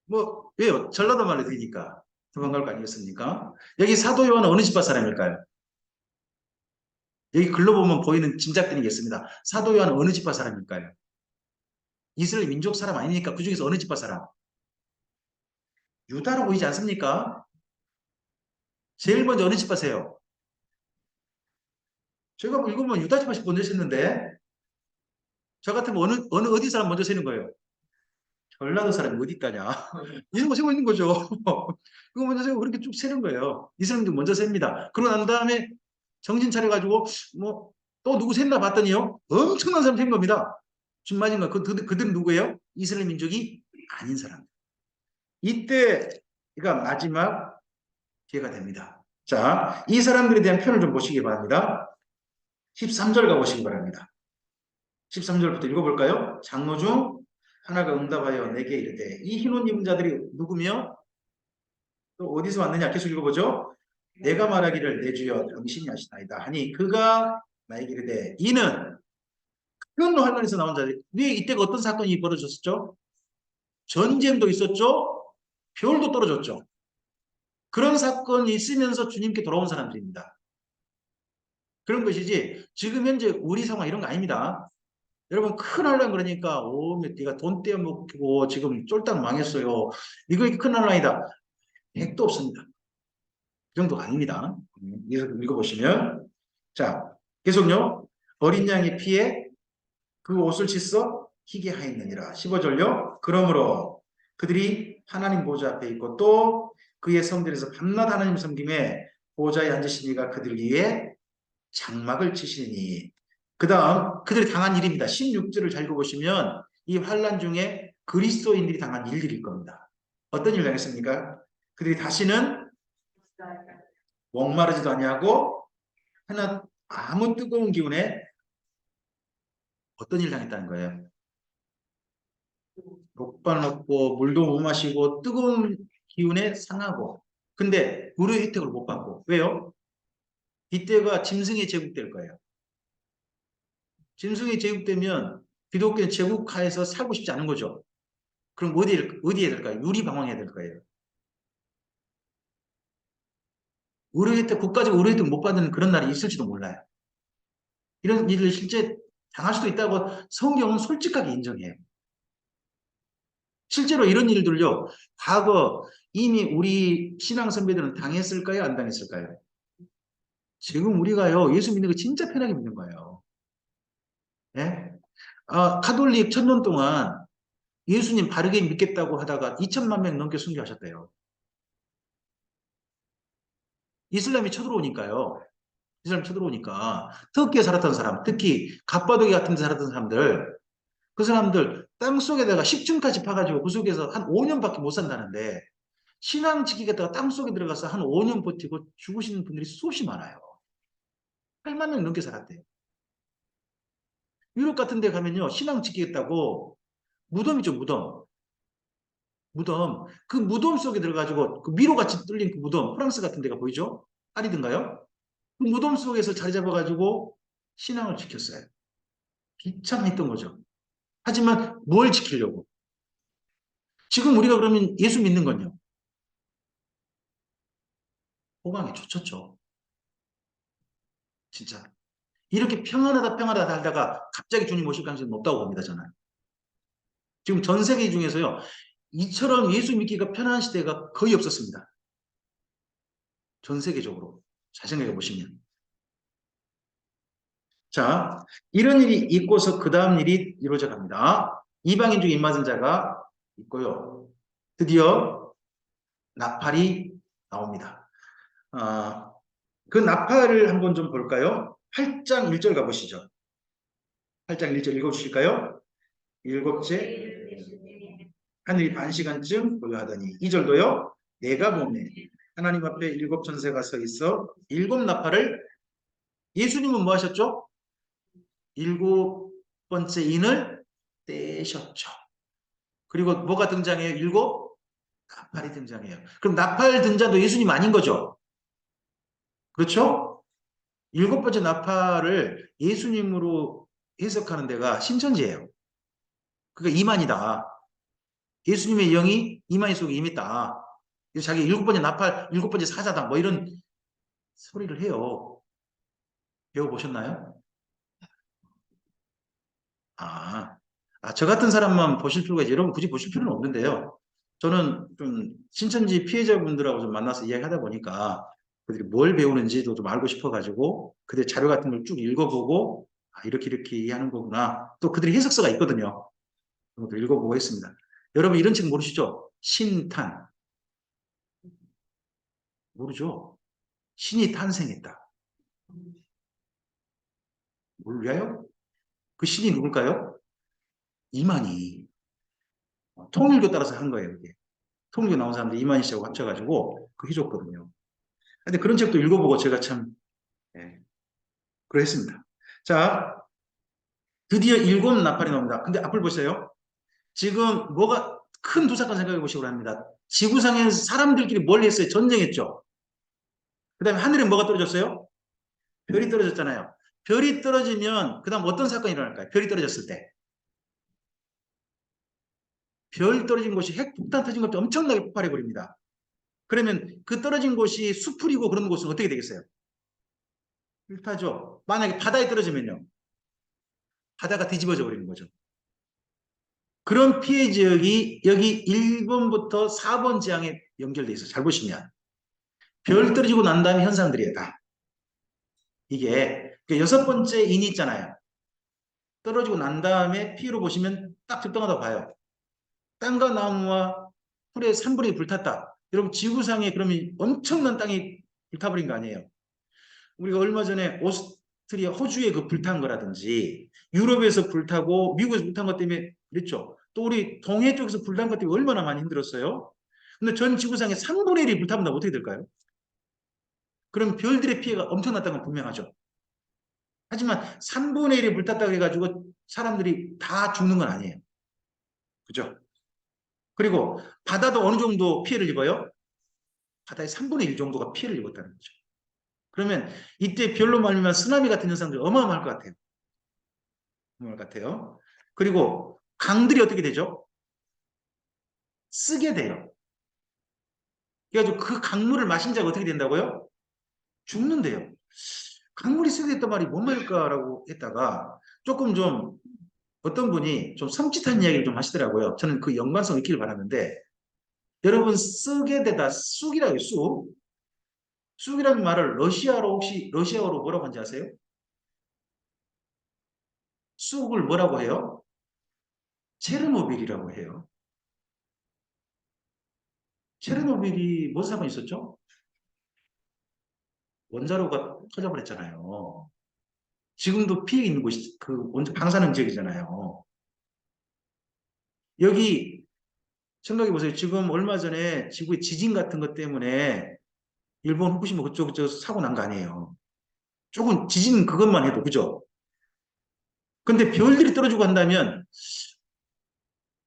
Speaker 1: 뭐 왜요? 전라도 말로 들으니까 더 반가울 거 아니겠습니까? 여기 사도 요한은 어느 집안 사람일까요? 여기 글로 보면 보이는 짐작들이겠습니다. 사도 요한은 어느 집안 사람일까요? 이스라엘 민족 사람 아니니까 그 중에서 어느 집안 사람? 유다로 보이지 않습니까? 제일 먼저 어느 집안세요? 제가 뭐 읽으면 유다 집안씩 먼저 셌는데 저 같으면 어디 사람 먼저 세는 거예요? 전라도 사람이 어디 있다냐? 이런 거 세고 있는 거죠. 그거 먼저 세고 그렇게 쭉 세는 거예요. 이 사람들 먼저 셉니다. 그러고 난 다음에 정신 차려가지고 뭐 또 누구 샜나 봤더니요. 엄청난 사람 센 겁니다. 준마진 거. 그들은 누구예요? 이스라엘 민족이 아닌 사람. 이때가 마지막 기회가 됩니다. 자, 이 사람들에 대한 표현을 좀 보시기 바랍니다. 13절 가보시기 바랍니다. 13절부터 읽어볼까요? 장로 중 하나가 응답하여 내게 이르되 이 흰 옷 입은 자들이 누구며 또 어디서 왔느냐 계속 읽어보죠. 내가 말하기를 내 주여 당신이 하시나이다 하니 그가 나에게 이르되 이는 큰 환란에서 나온 자들. 이때가 어떤 사건이 벌어졌었죠? 전쟁도 있었죠. 별도 떨어졌죠. 그런 사건이 있으면서 주님께 돌아온 사람들입니다. 그런 것이지 지금 현재 우리 상황 이런 거 아닙니다. 여러분 큰 환란 그러니까 네가 돈 떼어먹고 지금 쫄딱 망했어요. 이거 큰 환란이다. 핵도 없습니다. 그 정도가 아닙니다. 읽어보시면 자 계속요. 어린 양의 피에 그 옷을 씻어 희게 하였느니라. 15절요. 그러므로 그들이 하나님 보좌 앞에 있고 또 그의 성전에서 밤낮 하나님 섬김에 보좌에 앉으신 이가 그들 위에 장막을 치시니 그 다음 그들이 당한 일입니다. 16절을 잘 읽어보시면 이 환란 중에 그리스도인들이 당한 일들일 겁니다. 어떤 일을 당했습니까? 그들이 다시는 목마르지도 아니하고 하나 아무 뜨거운 기운에 어떤 일을 당했다는 거예요. 녹발 없고 물도 못 마시고 뜨거운 기운에 상하고 근데 무료의 혜택을 못 받고 왜요? 이때가 짐승의 제국될 거예요. 짐승의 제국되면 기독교는 제국하에서 살고 싶지 않은 거죠. 그럼 어디에 될까요? 유리방황해야 될 거예요. 의료 혜택, 국가적 의료 혜택 못 받는 그런 날이 있을지도 몰라요. 이런 일을 실제 당할 수도 있다고 성경은 솔직하게 인정해요. 실제로 이런 일들요, 과거 이미 우리 신앙 선배들은 당했을까요? 안 당했을까요? 지금 우리가요, 예수 믿는 거 진짜 편하게 믿는 거예요. 예? 카톨릭 1000년 동안 예수님 바르게 믿겠다고 하다가 2천만 명 넘게 순교하셨대요. 이슬람이 쳐들어오니까요. 이슬람이 쳐들어오니까 터키에 살았던 사람, 특히 갑바도기 같은 데 살았던 사람들, 그 사람들 땅속에다가 식중까지 파가지고 그 속에서 한 5년밖에 못 산다는데 신앙 지키겠다가 땅속에 들어가서 한 5년 버티고 죽으시는 분들이 수없이 많아요. 8만 명 넘게 살았대요. 유럽 같은 데 가면요. 신앙 지키겠다고 무덤이죠, 무덤. 무덤. 그 무덤 속에 들어가지고 그 미로같이 뚫린 그 무덤, 프랑스 같은 데가 보이죠? 파리든가요? 그 무덤 속에서 자리 잡아가지고 신앙을 지켰어요. 비참했던 거죠. 하지만 뭘 지키려고? 지금 우리가 그러면 예수 믿는 건요. 호강에 쫓겼죠. 진짜. 이렇게 평안하다 살다가 갑자기 주님 오실 가능성이 높다고 봅니다, 저는. 지금 전 세계 중에서요. 이처럼 예수 믿기가 편한 시대가 거의 없었습니다. 전 세계적으로. 잘 생각해 보시면. 자, 이런 일이 있고서 그 다음 일이 이루어져 갑니다. 이방인 중에 입맞은 자가 있고요. 드디어 나팔이 나옵니다. 그 나팔을 한번 좀 볼까요? 8장 1절 가보시죠. 8장 1절 읽어주실까요? 일곱째 하늘이 반시간쯤 고요하더니 2절도요. 내가 보매 하나님 앞에 7 천사가 서 있어 7 나팔을 예수님은 뭐 하셨죠? 7번째 인을 떼셨죠. 그리고 뭐가 등장해요? 7 나팔이 등장해요. 그럼 나팔 등장도 예수님 아닌 거죠? 그렇죠? 7번째 나팔을 예수님으로 해석하는 데가 신천지예요. 그러니까 이만이다. 예수님의 영이 이만희 속에 임했다. 자기 7번째 나팔, 7번째 사자다. 뭐 이런 소리를 해요. 배워보셨나요? 저 같은 사람만 보실 필요가 있지. 여러분 굳이 보실 필요는 없는데요. 저는 좀 신천지 피해자분들하고 좀 만나서 이야기하다 보니까 그들이 뭘 배우는지도 좀 알고 싶어가지고 그들 자료 같은 걸 쭉 읽어보고 이렇게 이해하는 거구나. 또 그들이 해석서가 있거든요. 그것도 읽어보고 했습니다. 여러분 이런 책 모르시죠? 신탄. 모르죠? 신이 탄생했다. 몰라요? 그 신이 누굴까요? 이만희. 통일교 따라서 한 거예요. 이게. 통일교 나온 사람들 이만희 씨하고 합쳐가지고 그 해줬거든요. 근데 그런 책도 읽어보고 제가 참 그랬습니다. 자, 드디어 7 나팔이 나옵니다. 근데 앞을 보세요. 지금 뭐가 큰 두 사건 생각해 보시기 바랍니다. 지구상에 사람들끼리 뭘 했어요? 전쟁했죠. 그 다음에 하늘에 뭐가 떨어졌어요? 별이 떨어졌잖아요. 별이 떨어지면 그 다음 어떤 사건이 일어날까요? 별이 떨어졌을 때. 별 떨어진 곳이 핵 폭탄 터진 것도 엄청나게 폭발해버립니다. 그러면 그 떨어진 곳이 수풀이고 그런 곳은 어떻게 되겠어요? 불타죠. 만약에 바다에 떨어지면요. 바다가 뒤집어져 버리는 거죠. 그런 피해 지역이 여기 1번부터 4번 지향에 연결돼 있어요. 잘 보시면. 별 떨어지고 난 다음에 현상들이에요. 다. 이게 6번째 인이 있잖아요. 떨어지고 난 다음에 피해로 보시면 딱 적당하다고 봐요. 땅과 나무와 풀의 산불이 불탔다. 여러분 지구상에 그러면 엄청난 땅이 불타버린 거 아니에요. 우리가 얼마 전에 오스트리아, 호주에 그 불탄 거라든지 유럽에서 불타고 미국에서 불탄 것 때문에 그랬죠. 또 우리 동해 쪽에서 불탄 것 때문에 얼마나 많이 힘들었어요. 근데 전 지구상의 3분의 1이 불타면 어떻게 될까요? 그럼 별들의 피해가 엄청났다는 건 분명하죠. 하지만 3분의 1이 불탔다고 해가지고 사람들이 다 죽는 건 아니에요. 그죠? 그리고 바다도 어느 정도 피해를 입어요? 바다의 3분의 1 정도가 피해를 입었다는 거죠. 그러면 이때 별로 말미암아 쓰나미 같은 현상들이 어마어마할 것 같아요. 어마어마할 것 같아요. 그리고 강들이 어떻게 되죠? 쓰게 돼요. 그래가지고 그 강물을 마신 자가 어떻게 된다고요? 죽는데요. 강물이 쓰게 됐단 말이 뭔 말일까라고 했다가 조금 좀 어떤 분이 좀 섬찟한 이야기를 좀 하시더라고요. 저는 그 연관성 있기를 바랐는데 여러분 쓰게 되다 쑥이라고 해요. 쑥. 쑥이라는 말을 러시아로 혹시 러시아어로 뭐라고 하는지 아세요? 쑥을 뭐라고 해요? 체르노빌이라고 해요. 체르노빌이 무슨 사건이 있었죠? 원자로가 터져버렸잖아요. 지금도 피해 있는 곳이 그 원자 방사능 지역이잖아요. 여기 생각해 보세요. 지금 얼마 전에 지구의 지진 같은 것 때문에 일본 후쿠시마 그쪽 사고 난 거 아니에요. 조금 지진 그것만 해도 그죠? 근데 별들이 떨어지고 한다면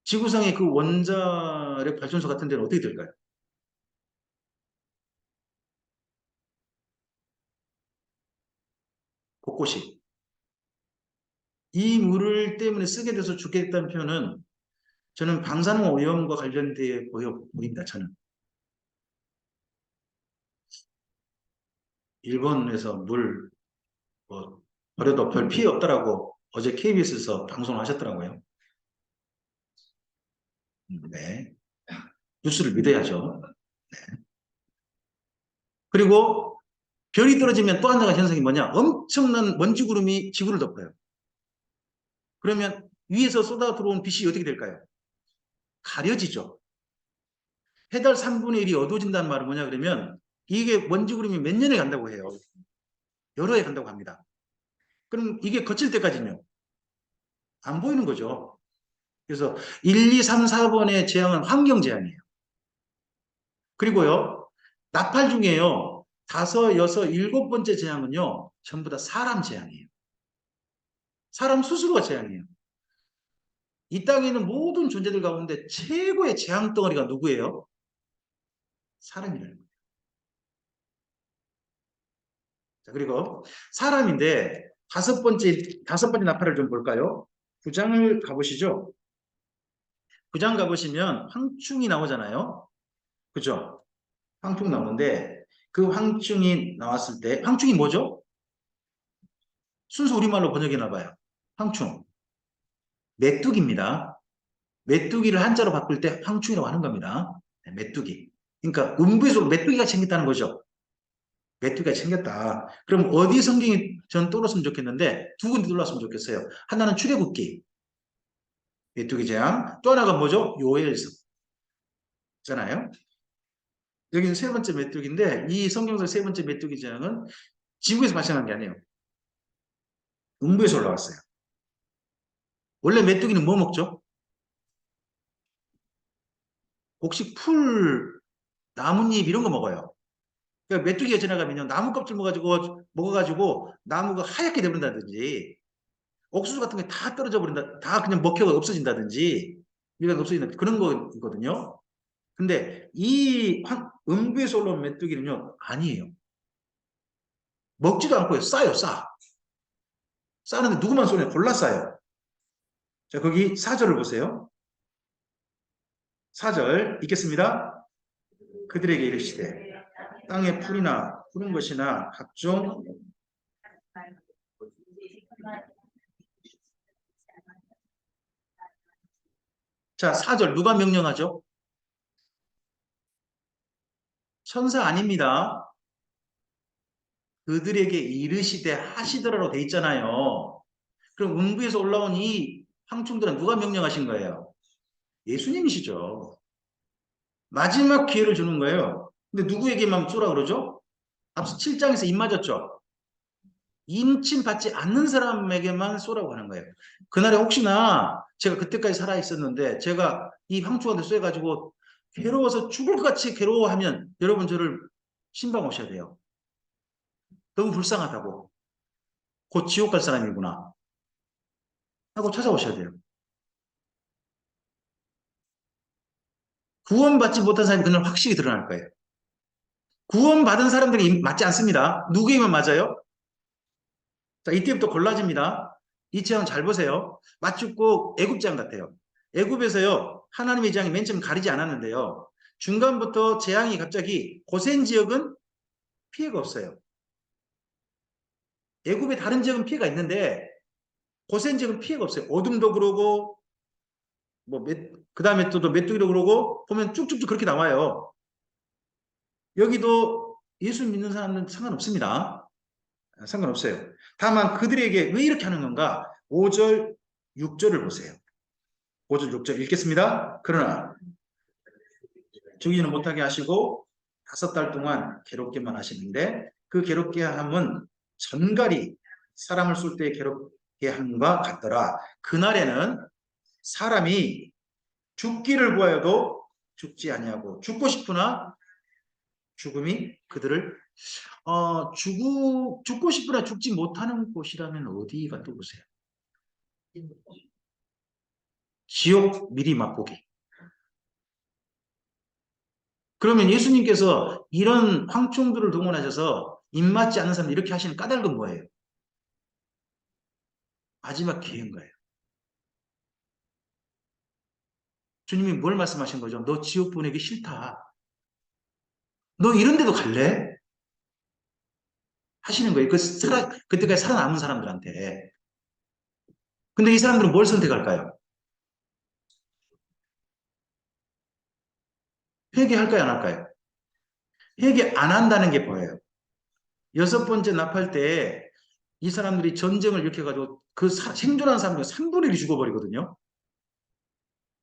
Speaker 1: 지구상의 그 원자력 발전소 같은 데는 어떻게 될까요? 곳곳이. 이 물을 때문에 쓰게 돼서 죽게 됐다는 표현은 저는 방사능 오염과 관련되어 보입니다. 저는. 일본에서 물 뭐, 버려도 별 피해 없다라고 어제 KBS에서 방송을 하셨더라고요. 네. 뉴스를 믿어야죠. 그리고 별이 떨어지면 또 한 가지 현상이 뭐냐? 엄청난 먼지 구름이 지구를 덮어요. 그러면 위에서 쏟아 들어온 빛이 어떻게 될까요? 가려지죠. 해달 3분의 1이 어두워진다는 말은 뭐냐 그러면 이게 먼지 구름이 몇 년에 간다고 해요. 여러 해 간다고 합니다. 그럼 이게 거칠 때까지는요. 안 보이는 거죠. 그래서 1, 2, 3, 4번의 재앙은 환경 재앙이에요. 그리고요. 나팔 중에요. 5, 6, 7번째 재앙은요. 전부 다 사람 재앙이에요. 사람 스스로가 재앙이에요. 이 땅에 있는 모든 존재들 가운데 최고의 재앙 덩어리가 누구예요? 사람이라는 거예요. 자, 그리고 사람인데 다섯 번째 나팔을 좀 볼까요? 9장을 가보시죠. 9장 가보시면 황충이 나오잖아요. 그죠? 황충 나오는데 그 황충이 나왔을 때 황충이 뭐죠? 순수 우리말로 번역해나 봐요. 황충. 메뚜기입니다. 메뚜기를 한자로 바꿀 때 황충이라고 하는 겁니다. 네, 메뚜기. 그러니까 음부에서 메뚜기가 생겼다는 거죠. 메뚜기가 생겼다. 그럼 어디 성경이 전 떠올랐으면 좋겠는데 두 군데 떠올랐으면 좋겠어요. 하나는 출애굽기. 메뚜기 재앙. 또 하나가 뭐죠? 요엘서. 잖아요. 여기는 세 번째 메뚜기인데 이 성경서 세 번째 메뚜기 재앙은 지구에서 발생한 게 아니에요. 음부에서 올라왔어요. 원래 메뚜기는 뭐 먹죠? 혹시 풀, 나뭇잎 이런 거 먹어요. 그러니까 메뚜기가 지나가면요. 나무 껍질 먹어가지고 나무가 하얗게 되버린다든지 옥수수 같은 게 다 떨어져 버린다. 다 그냥 먹혀가 없어진다든지 미가 없어진다. 그런 거거든요. 근데 이 음부에서 올라온 메뚜기는요. 아니에요. 먹지도 않고요. 싸요. 싸. 싸는데 누구만 쏘냐? 골라 싸요. 자, 거기 4절을 보세요. 4절 읽겠습니다. 그들에게 이르시되 땅의 풀이나 푸른 것이나 각종 자, 4절 누가 명령하죠? 천사 아닙니다. 그들에게 이르시되 하시더라로 돼 있잖아요. 그럼 음부에서 올라온 이 황충들은 누가 명령하신 거예요? 예수님이시죠. 마지막 기회를 주는 거예요. 근데 누구에게만 쏘라 그러죠? 앞서 7장에서 입 맞았죠? 임침받지 않는 사람에게만 쏘라고 하는 거예요. 그날에 혹시나 제가 그때까지 살아있었는데 제가 이 황충한테 쏘여가지고 괴로워서 죽을 것 같이 괴로워하면 여러분 저를 신방 오셔야 돼요. 너무 불쌍하다고. 곧 지옥 갈 사람이구나 하고 찾아오셔야 돼요. 구원받지 못한 사람이 그날 확실히 드러날 거예요. 구원받은 사람들이 맞지 않습니다. 누구이면 맞아요? 자, 이때부터 골라집니다. 이 재앙 잘 보세요. 마치 꼭 애굽 재앙 같아요. 애굽에서요, 하나님의 재앙이 맨 처음 가리지 않았는데요. 중간부터 재앙이 갑자기 고센 지역은 피해가 없어요. 애굽의 다른 지역은 피해가 있는데 고센 지역은 피해가 없어요. 어둠도 그러고 그 다음에 또 메뚜기도 그러고 보면 쭉쭉쭉 그렇게 나와요. 여기도 예수 믿는 사람은 상관없습니다. 상관없어요. 다만 그들에게 왜 이렇게 하는 건가? 5절, 6절을 보세요. 5절, 6절 읽겠습니다. 그러나 죽이지는 못하게 하시고 5달 동안 괴롭게만 하시는데 그 괴롭게 함은 전갈이 사람을 쏠 때 괴롭게 함과 같더라. 그날에는 사람이 죽기를 구하여도 죽지 아니하고 죽고 싶으나 죽음이 그들을 죽고 싶으나 죽지 못하는 곳이라면 어디가 또 보세요. 지옥 미리 맛보기. 그러면 예수님께서 이런 황충들을 동원하셔서 입맞지 않는 사람 이렇게 하시는 까닭은 뭐예요? 마지막 기회인 거예요. 주님이 뭘 말씀하신 거죠? 너 지옥 보내기 싫다. 너 이런 데도 갈래? 하시는 거예요. 그때까지 살아남은 사람들한테. 근데 이 사람들은 뭘 선택할까요? 회개할까요? 안 할까요? 회개 안 한다는 게 보여요. 6번째 납할 때 이 사람들이 전쟁을 일으켜가지고 그 생존한 사람들 3분의 1이 죽어버리거든요.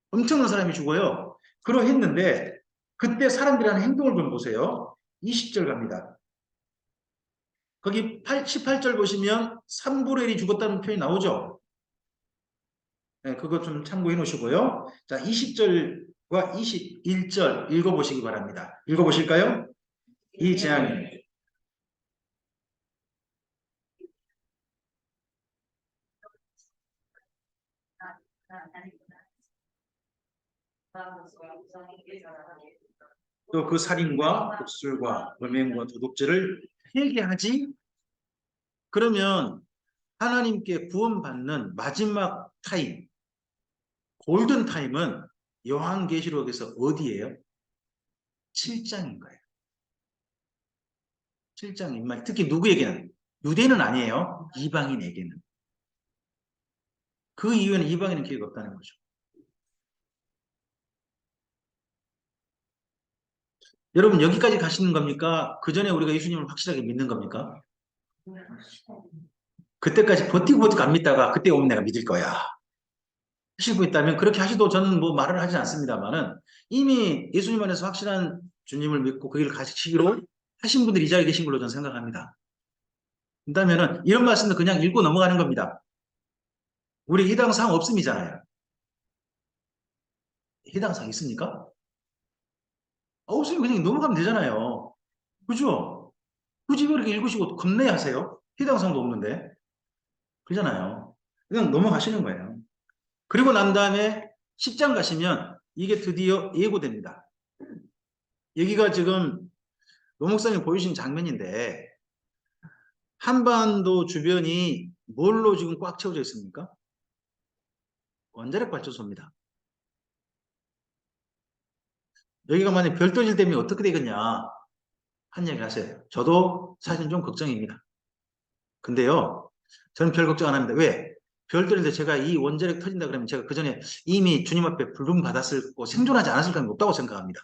Speaker 1: 엄청난 사람이 죽어요. 그러했는데 그때 사람들이 하는 행동을 좀 보세요. 20절 갑니다. 거기 18절 보시면 3분의 1이 죽었다는 표현이 나오죠. 네, 그거 좀 참고해 놓으시고요. 자, 20절과 21절 읽어보시기 바랍니다. 읽어보실까요? 이 재앙이 또 그 살인과 독술과 음행과 도둑질을 회개하지. 그러면 하나님께 구원받는 마지막 타임, 골든 타임은 요한계시록에서 어디예요? 7장인 거예요. 7장인 특히 누구에게는? 유대는 아니에요. 이방인에게는. 그 이후에는 이방인은 기회가 없다는 거죠. 여러분 여기까지 가시는 겁니까? 그 전에 우리가 예수님을 확실하게 믿는 겁니까? 그때까지 버티고 안 믿다가 그때 오면 내가 믿을 거야 하실 분 있다면 그렇게 하시도 저는 뭐 말을 하지 않습니다만은 이미 예수님 안에서 확실한 주님을 믿고 그 길을 가시기로 하신 분들이 이 자리에 계신 걸로 저는 생각합니다. 그렇다면은 이런 말씀도 그냥 읽고 넘어가는 겁니다. 우리 해당사항 없음이잖아요. 해당사항 있습니까? 없으면 그냥 넘어가면 되잖아요. 그죠? 굳이 그렇게 읽으시고 겁내야 하세요? 해당사항도 없는데. 그러잖아요. 그냥 넘어가시는 거예요. 그리고 난 다음에 10장 가시면 이게 드디어 예고됩니다. 여기가 지금 노 목사님 보여주신 장면인데 한반도 주변이 뭘로 지금 꽉 채워져 있습니까? 원자력 발전소입니다. 여기가 만약 별 떠질 때면 어떻게 되겠냐 한 얘기를 하세요. 저도 사실 좀 걱정입니다. 근데요, 저는 별 걱정 안 합니다. 왜? 별 떠질 때 제가 이 원자력 터진다 그러면 제가 그 전에 이미 주님 앞에 부름 받았을 거 생존하지 않았을 가능성이 높다고 생각합니다.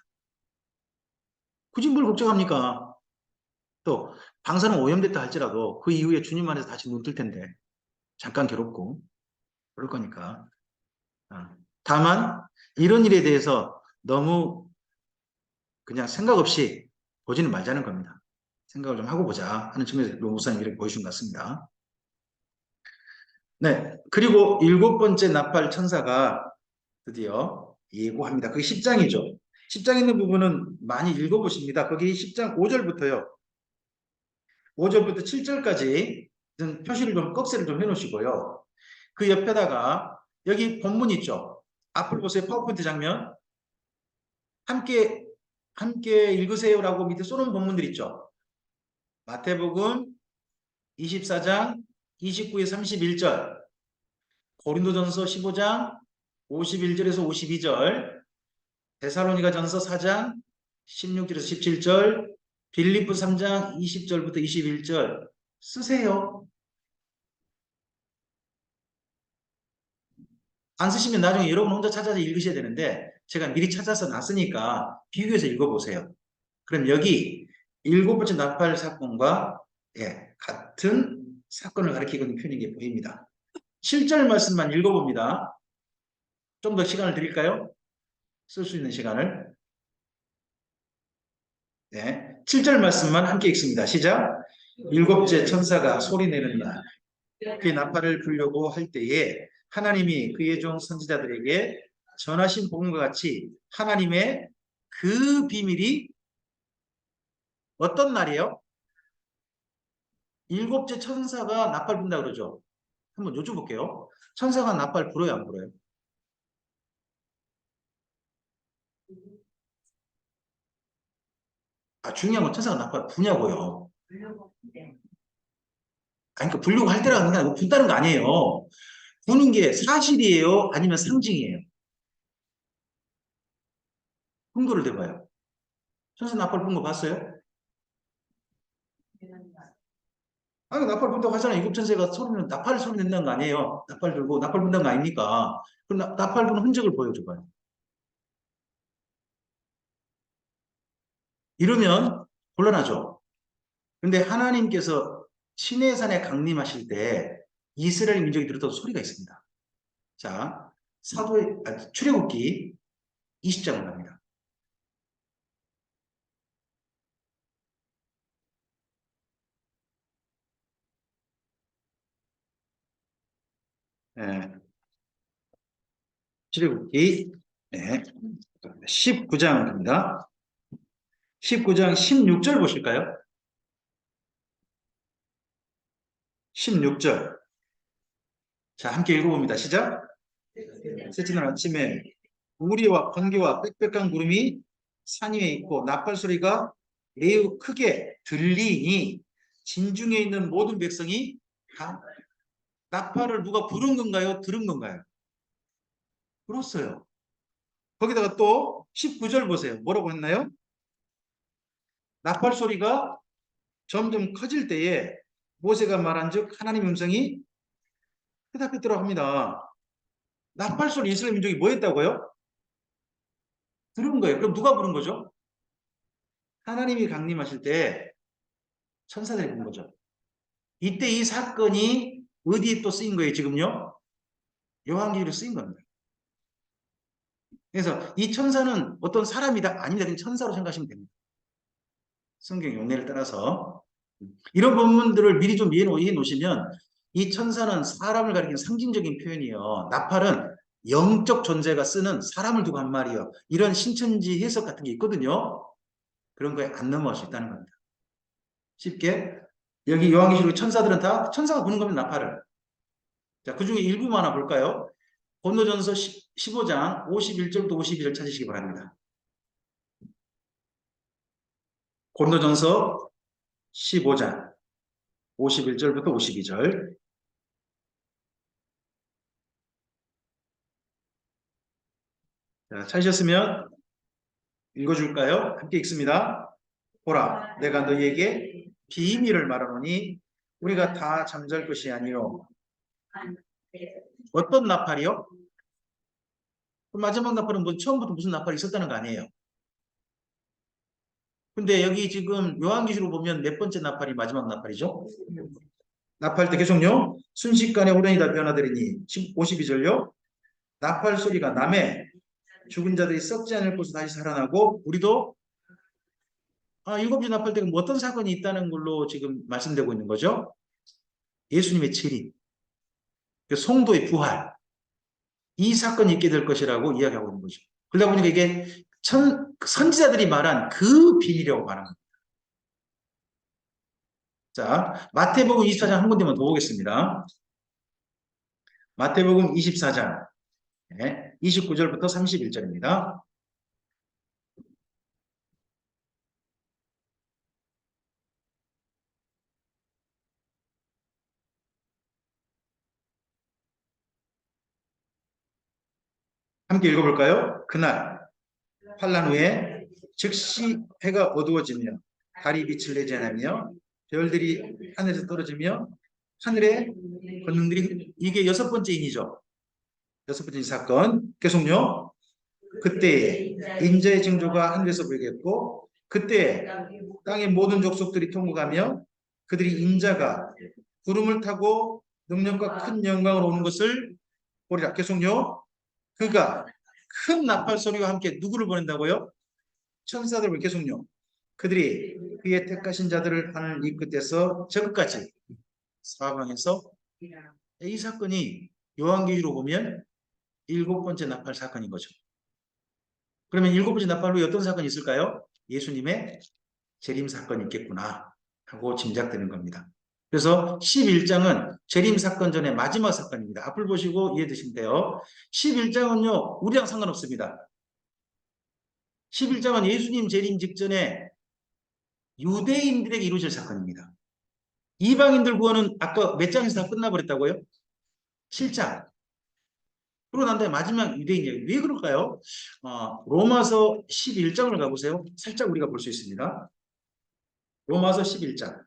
Speaker 1: 굳이 뭘 걱정합니까? 또 방사능 오염됐다 할지라도 그 이후에 주님 안에서 다시 눈 뜰 텐데 잠깐 괴롭고 그럴 거니까. 다만 이런 일에 대해서 너무 그냥 생각 없이 보지는 말자는 겁니다. 생각을 좀 하고 보자 하는 측면에서 노 목사님 이렇게 보여준 것 같습니다. 네, 그리고 7번째 나팔 천사가 드디어 예고합니다. 그게 10장이죠. 10장 있는 부분은 많이 읽어보십니다. 거기 10장 5절부터요. 5절부터 7절까지 표시를 좀 꺽쇠를 좀 해놓으시고요. 그 옆에다가 여기 본문 있죠. 앞을 보세요. 파워포인트 장면. 함께 읽으세요라고 밑에 쏘는 본문들 있죠. 마태복음 24장 29에서 31절, 고린도전서 15장 51절에서 52절, 데살로니가전서 4장 16절에서 17절, 빌립보 3장 20절부터 21절 쓰세요. 안 쓰시면 나중에 여러분 혼자 찾아서 읽으셔야 되는데 제가 미리 찾아서 놨으니까 비교해서 읽어보세요. 그럼 여기 7번째 나팔 사건과 같은 사건을 가리키고 있는 표현인 게 보입니다. 7절 말씀만 읽어봅니다. 좀 더 시간을 드릴까요? 쓸 수 있는 시간을. 네, 7절 말씀만 함께 읽습니다. 시작. 일곱째 천사가 소리내는 날, 그 나팔을 불려고 할 때에 하나님이 그의 종 선지자들에게 전하신 복음과 같이 하나님의 그 비밀이 어떤 날이에요? 일곱째 천사가 나팔 분다 그러죠. 한번 여쭤볼게요. 천사가 나팔 불어요, 안 불어요? 중요한 건 천사가 나팔 부냐고요. 그러니까 불려고 할 때라는 게 아니고 분다는 거 아니에요. 부는 게 사실이에요? 아니면 상징이에요? 근거를 대봐요. 천사 나팔 분 거 봤어요? 나팔 분다고 하잖아요. 일곱천사가 나팔 소리 낸다는 거 아니에요. 나팔 들고 나팔 분다는 거 아닙니까? 그럼 나팔 부는 흔적을 보여줘봐요. 이러면 곤란하죠. 근데 하나님께서 시내산에 강림하실 때 이스라엘 민족이 들었던 소리가 있습니다. 자, 출애굽기 20장을 갑니다. 네. 출애굽기 19장 갑니다. 19장 16절 보실까요? 16절. 자, 함께 읽어봅니다. 시작. 셋째 날 아침에 우리와 번개와 빽빽한 구름이 산 위에 있고 나팔 소리가 매우 크게 들리니 진중에 있는 모든 백성이 다 나팔을 누가 부른 건가요? 들은 건가요? 들었어요. 거기다가 또 19절 보세요. 뭐라고 했나요? 나팔 소리가 점점 커질 때에 모세가 말한즉 하나님의 음성이 대답했더라고 합니다. 나팔 소리 이스라엘 민족이 뭐 했다고요? 들은 거예요. 그럼 누가 부른 거죠? 하나님이 강림하실 때 천사들이 부른 거죠. 이때 이 사건이 어디에 또 쓰인 거예요, 지금요? 요한계시로 쓰인 겁니다. 그래서 이 천사는 어떤 사람이다? 아닙니다. 그냥 천사로 생각하시면 됩니다. 성경 용례를 따라서. 이런 본문들을 미리 좀 이해해 놓으시면 이 천사는 사람을 가리키는 상징적인 표현이에요. 나팔은 영적 존재가 쓰는 사람을 두고 한 말이에요. 이런 신천지 해석 같은 게 있거든요. 그런 거에 안 넘어갈 수 있다는 겁니다. 쉽게 여기 요한계시록 천사들은 다 천사가 부는 겁니다. 나팔을. 자, 그 중에 일부만 하나 볼까요? 고린도전서 15장 51절부터 52절 찾으시기 바랍니다. 고린도전서 15장 51절부터 52절. 자, 찾으셨으면 읽어줄까요? 함께 읽습니다. 보라, 내가 너희에게 비밀을 말하노니 우리가 다 잠잘 것이 아니요. 어떤 나팔이요? 마지막 나팔은 뭐 처음부터 무슨 나팔이 있었다는 거 아니에요. 근데 여기 지금 요한계시록 보면 몇 번째 나팔이 마지막 나팔이죠? 나팔 때 계속요. 순식간에 오련이 다 변화되리니 52절요. 나팔 소리가 남에 죽은 자들이 썩지 않을 곳으로 다시 살아나고 우리도 일곱째 나팔 때가 뭐 어떤 사건이 있다는 걸로 지금 말씀되고 있는 거죠. 예수님의 재림, 성도의 부활, 이 사건이 있게 될 것이라고 이야기하고 있는 거죠. 그러다 보니까 이게 선지자들이 말한 그 비밀이라고 말하는 겁니다. 자, 마태복음 24장 한 군데만 더 보겠습니다. 마태복음 24장 29절부터 31절입니다. 함께 읽어볼까요? 그날 환란 후에 즉시 해가 어두워지며 달이 빛을 내지 않으며 별들이 하늘에서 떨어지며 하늘의 권능들이 이게 여섯 번째 인이죠. 여섯 번째 사건. 계속요. 그때에 인자의 징조가 하늘에서 보이겠고 그때 땅의 모든 족속들이 통곡하며 그들이 인자가 구름을 타고 능력과 큰 영광으로 오는 것을 보리라. 계속요. 그가 큰 나팔 소리와 함께 누구를 보낸다고요? 천사들을 계속요. 그들이 그의 택하신 자들을 하늘 이 끝에서 저 끝까지 사방에서 이 사건이 요한계시로 보면 일곱 번째 나팔 사건인 거죠. 그러면 일곱 번째 나팔 후에 어떤 사건이 있을까요? 예수님의 재림 사건이 있겠구나 하고 짐작되는 겁니다. 그래서 11장은 재림 사건 전에 마지막 사건입니다. 앞을 보시고 이해되시면 돼요. 11장은요 우리랑 상관없습니다. 11장은 예수님 재림 직전에 유대인들에게 이루어질 사건입니다. 이방인들 구원은 아까 몇 장에서 다 끝나버렸다고요? 7장. 그러고 난 다음에 마지막 유대인 이야기. 왜 그럴까요? 로마서 11장을 가보세요. 살짝 우리가 볼 수 있습니다. 로마서 11장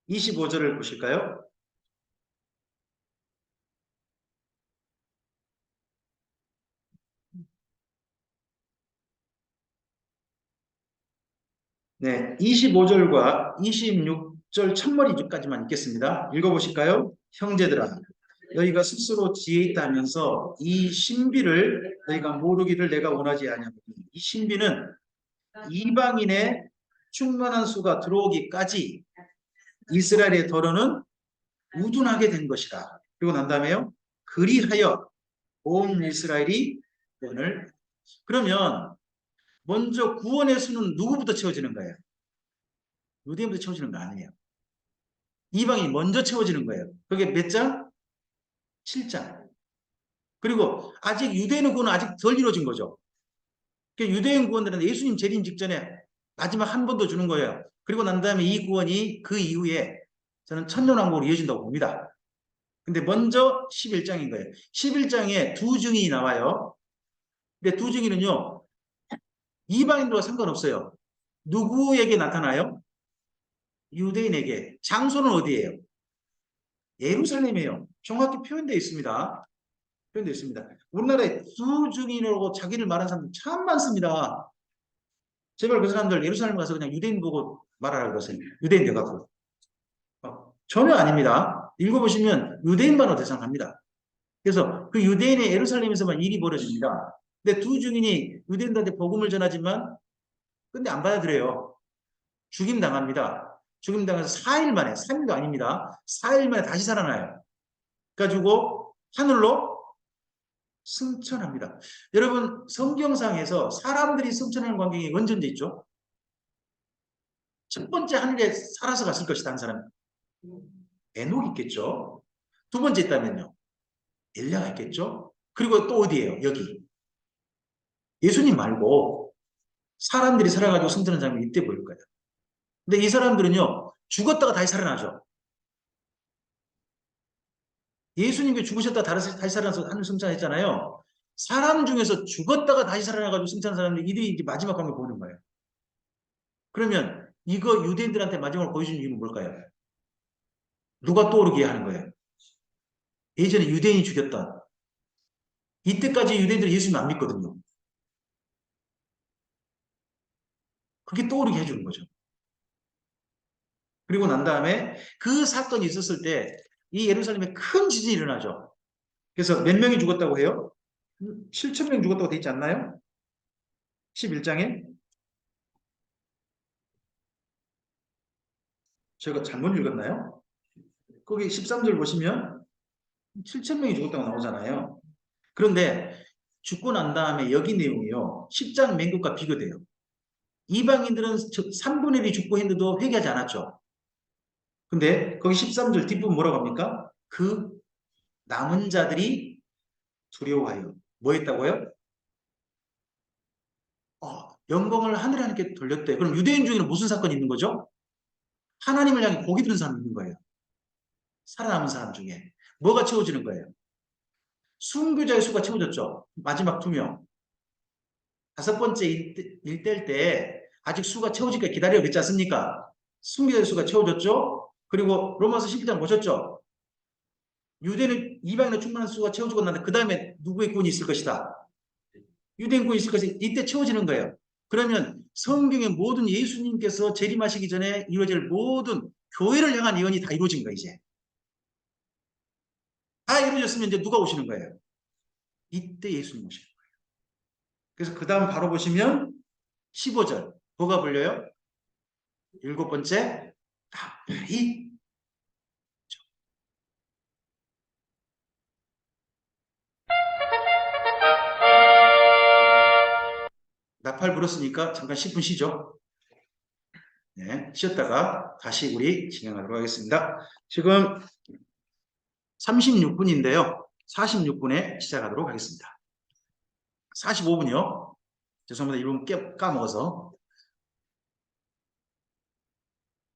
Speaker 1: 25절을 보실까요? 네, 25절과 26절 첫머리까지만 읽겠습니다. 읽어보실까요? 형제들아, 너희가 스스로 지혜 있다 하면서 이 신비를 너희가 모르기를 내가 원하지 아니하노니 이 신비는 이방인의 충만한 수가 들어오기까지 이스라엘의 더러는 우둔하게 된 것이다. 그리고 난 다음에요. 그리하여 온 이스라엘이 구원을. 그러면 먼저 구원의 수는 누구부터 채워지는 거예요? 유대인부터 채워지는 거 아니에요. 이방이 먼저 채워지는 거예요. 그게 몇 장? 7장. 그리고 아직 유대인의 구원은 아직 덜 이루어진 거죠. 그러니까 유대인 구원들은 예수님 재림 직전에 마지막 한 번 더 주는 거예요. 그리고 난 다음에 이 구원이 그 이후에 저는 천년왕국으로 이어진다고 봅니다. 근데 먼저 11장인 거예요. 11장에 두 증인이 나와요. 근데 두 증인은요. 이방인들과 상관없어요. 누구에게 나타나요? 유대인에게. 장소는 어디예요? 예루살렘이에요. 정확히 표현되어 있습니다. 표현되어 있습니다. 우리나라에 두 증인으로 자기를 말하는 사람들 참 많습니다. 제발 그 사람들 예루살렘 가서 그냥 유대인 보고 말하라고 그러세요. 유대인 돼가고. 전혀 아닙니다. 읽어보시면 유대인만으로 대상합니다. 그래서 그 유대인의 예루살렘에서만 일이 벌어집니다. 근데 두 증인이 유대인들한테 복음을 전하지만 근데 안 받아들여요. 죽임당합니다. 죽임당해서 4일 만에, 3일도 아닙니다. 4일 만에 다시 살아나요. 그래가지고 하늘로 승천합니다. 여러분 성경상에서 사람들이 승천하는 광경이 언제 있죠? 첫 번째 하늘에 살아서 갔을 것이다 한 사람. 에녹 있겠죠. 두 번째 있다면요. 엘리야가 있겠죠. 그리고 또 어디예요? 여기. 예수님 말고 사람들이 살아가지고 승천하는 장면이 이때 보일 거예요. 근데 이 사람들은요. 죽었다가 다시 살아나죠. 예수님이 죽으셨다가 다시 살아나서 하늘 승천했잖아요. 사람 중에서 죽었다가 다시 살아나가지고 승천한 사람들이 이들이 이제 마지막 광경 보는 거예요. 그러면 이거 유대인들한테 마지막으로 보여주는 이유는 뭘까요? 누가 떠오르게 하는 거예요? 예전에 유대인이 죽였던 이때까지 유대인들이 예수님 안 믿거든요. 그게 떠오르게 해주는 거죠. 그리고 난 다음에 그 사건이 있었을 때 이 예루살렘에 큰 지진이 일어나죠. 그래서 몇 명이 죽었다고 해요? 7,000명 죽었다고 돼 있지 않나요? 11장에 제가 잘못 읽었나요? 거기 13절 보시면 7,000명이 죽었다고 나오잖아요. 그런데 죽고 난 다음에 여기 내용이요. 십장 맹금과 비교돼요. 이방인들은 3분의 1이 죽고 했는데도 회개하지 않았죠. 근데 거기 13절 뒷부분 뭐라고 합니까? 그 남은 자들이 두려워하여 뭐 했다고요? 영광을 하늘에 하나님께 돌렸대. 그럼 유대인 중에는 무슨 사건이 있는 거죠? 하나님을 향해 고개 드는 사람이 있는 거예요. 살아남은 사람 중에. 뭐가 채워지는 거예요? 순교자의 수가 채워졌죠. 마지막 2명. 5번째 일대일 때 아직 수가 채워지기까 기다려 그랬지 않습니까? 순교자의 수가 채워졌죠. 그리고 로마서 11장 보셨죠? 유대는 이방인의 충만한 수가 채워지고 난데 그 다음에 누구의 구원이 있을 것이다. 유대인 구원이 있을 것이 이때 채워지는 거예요. 그러면 성경의 모든 예수님께서 재림하시기 전에 이루어질 모든 교회를 향한 예언이 다 이루어진 거예요. 이제 다 이루어졌으면 이제 누가 오시는 거예요? 이때 예수님 오시는 거예요. 그래서 그 다음 바로 보시면 15절 뭐가 불려요? 7번째 나팔이 나팔 불었으니까 잠깐 10분 쉬죠. 네, 쉬었다가 다시 우리 진행하도록 하겠습니다. 지금 36분인데요. 46분에 시작하도록 하겠습니다. 45분이요. 죄송합니다. 1분 까먹어서.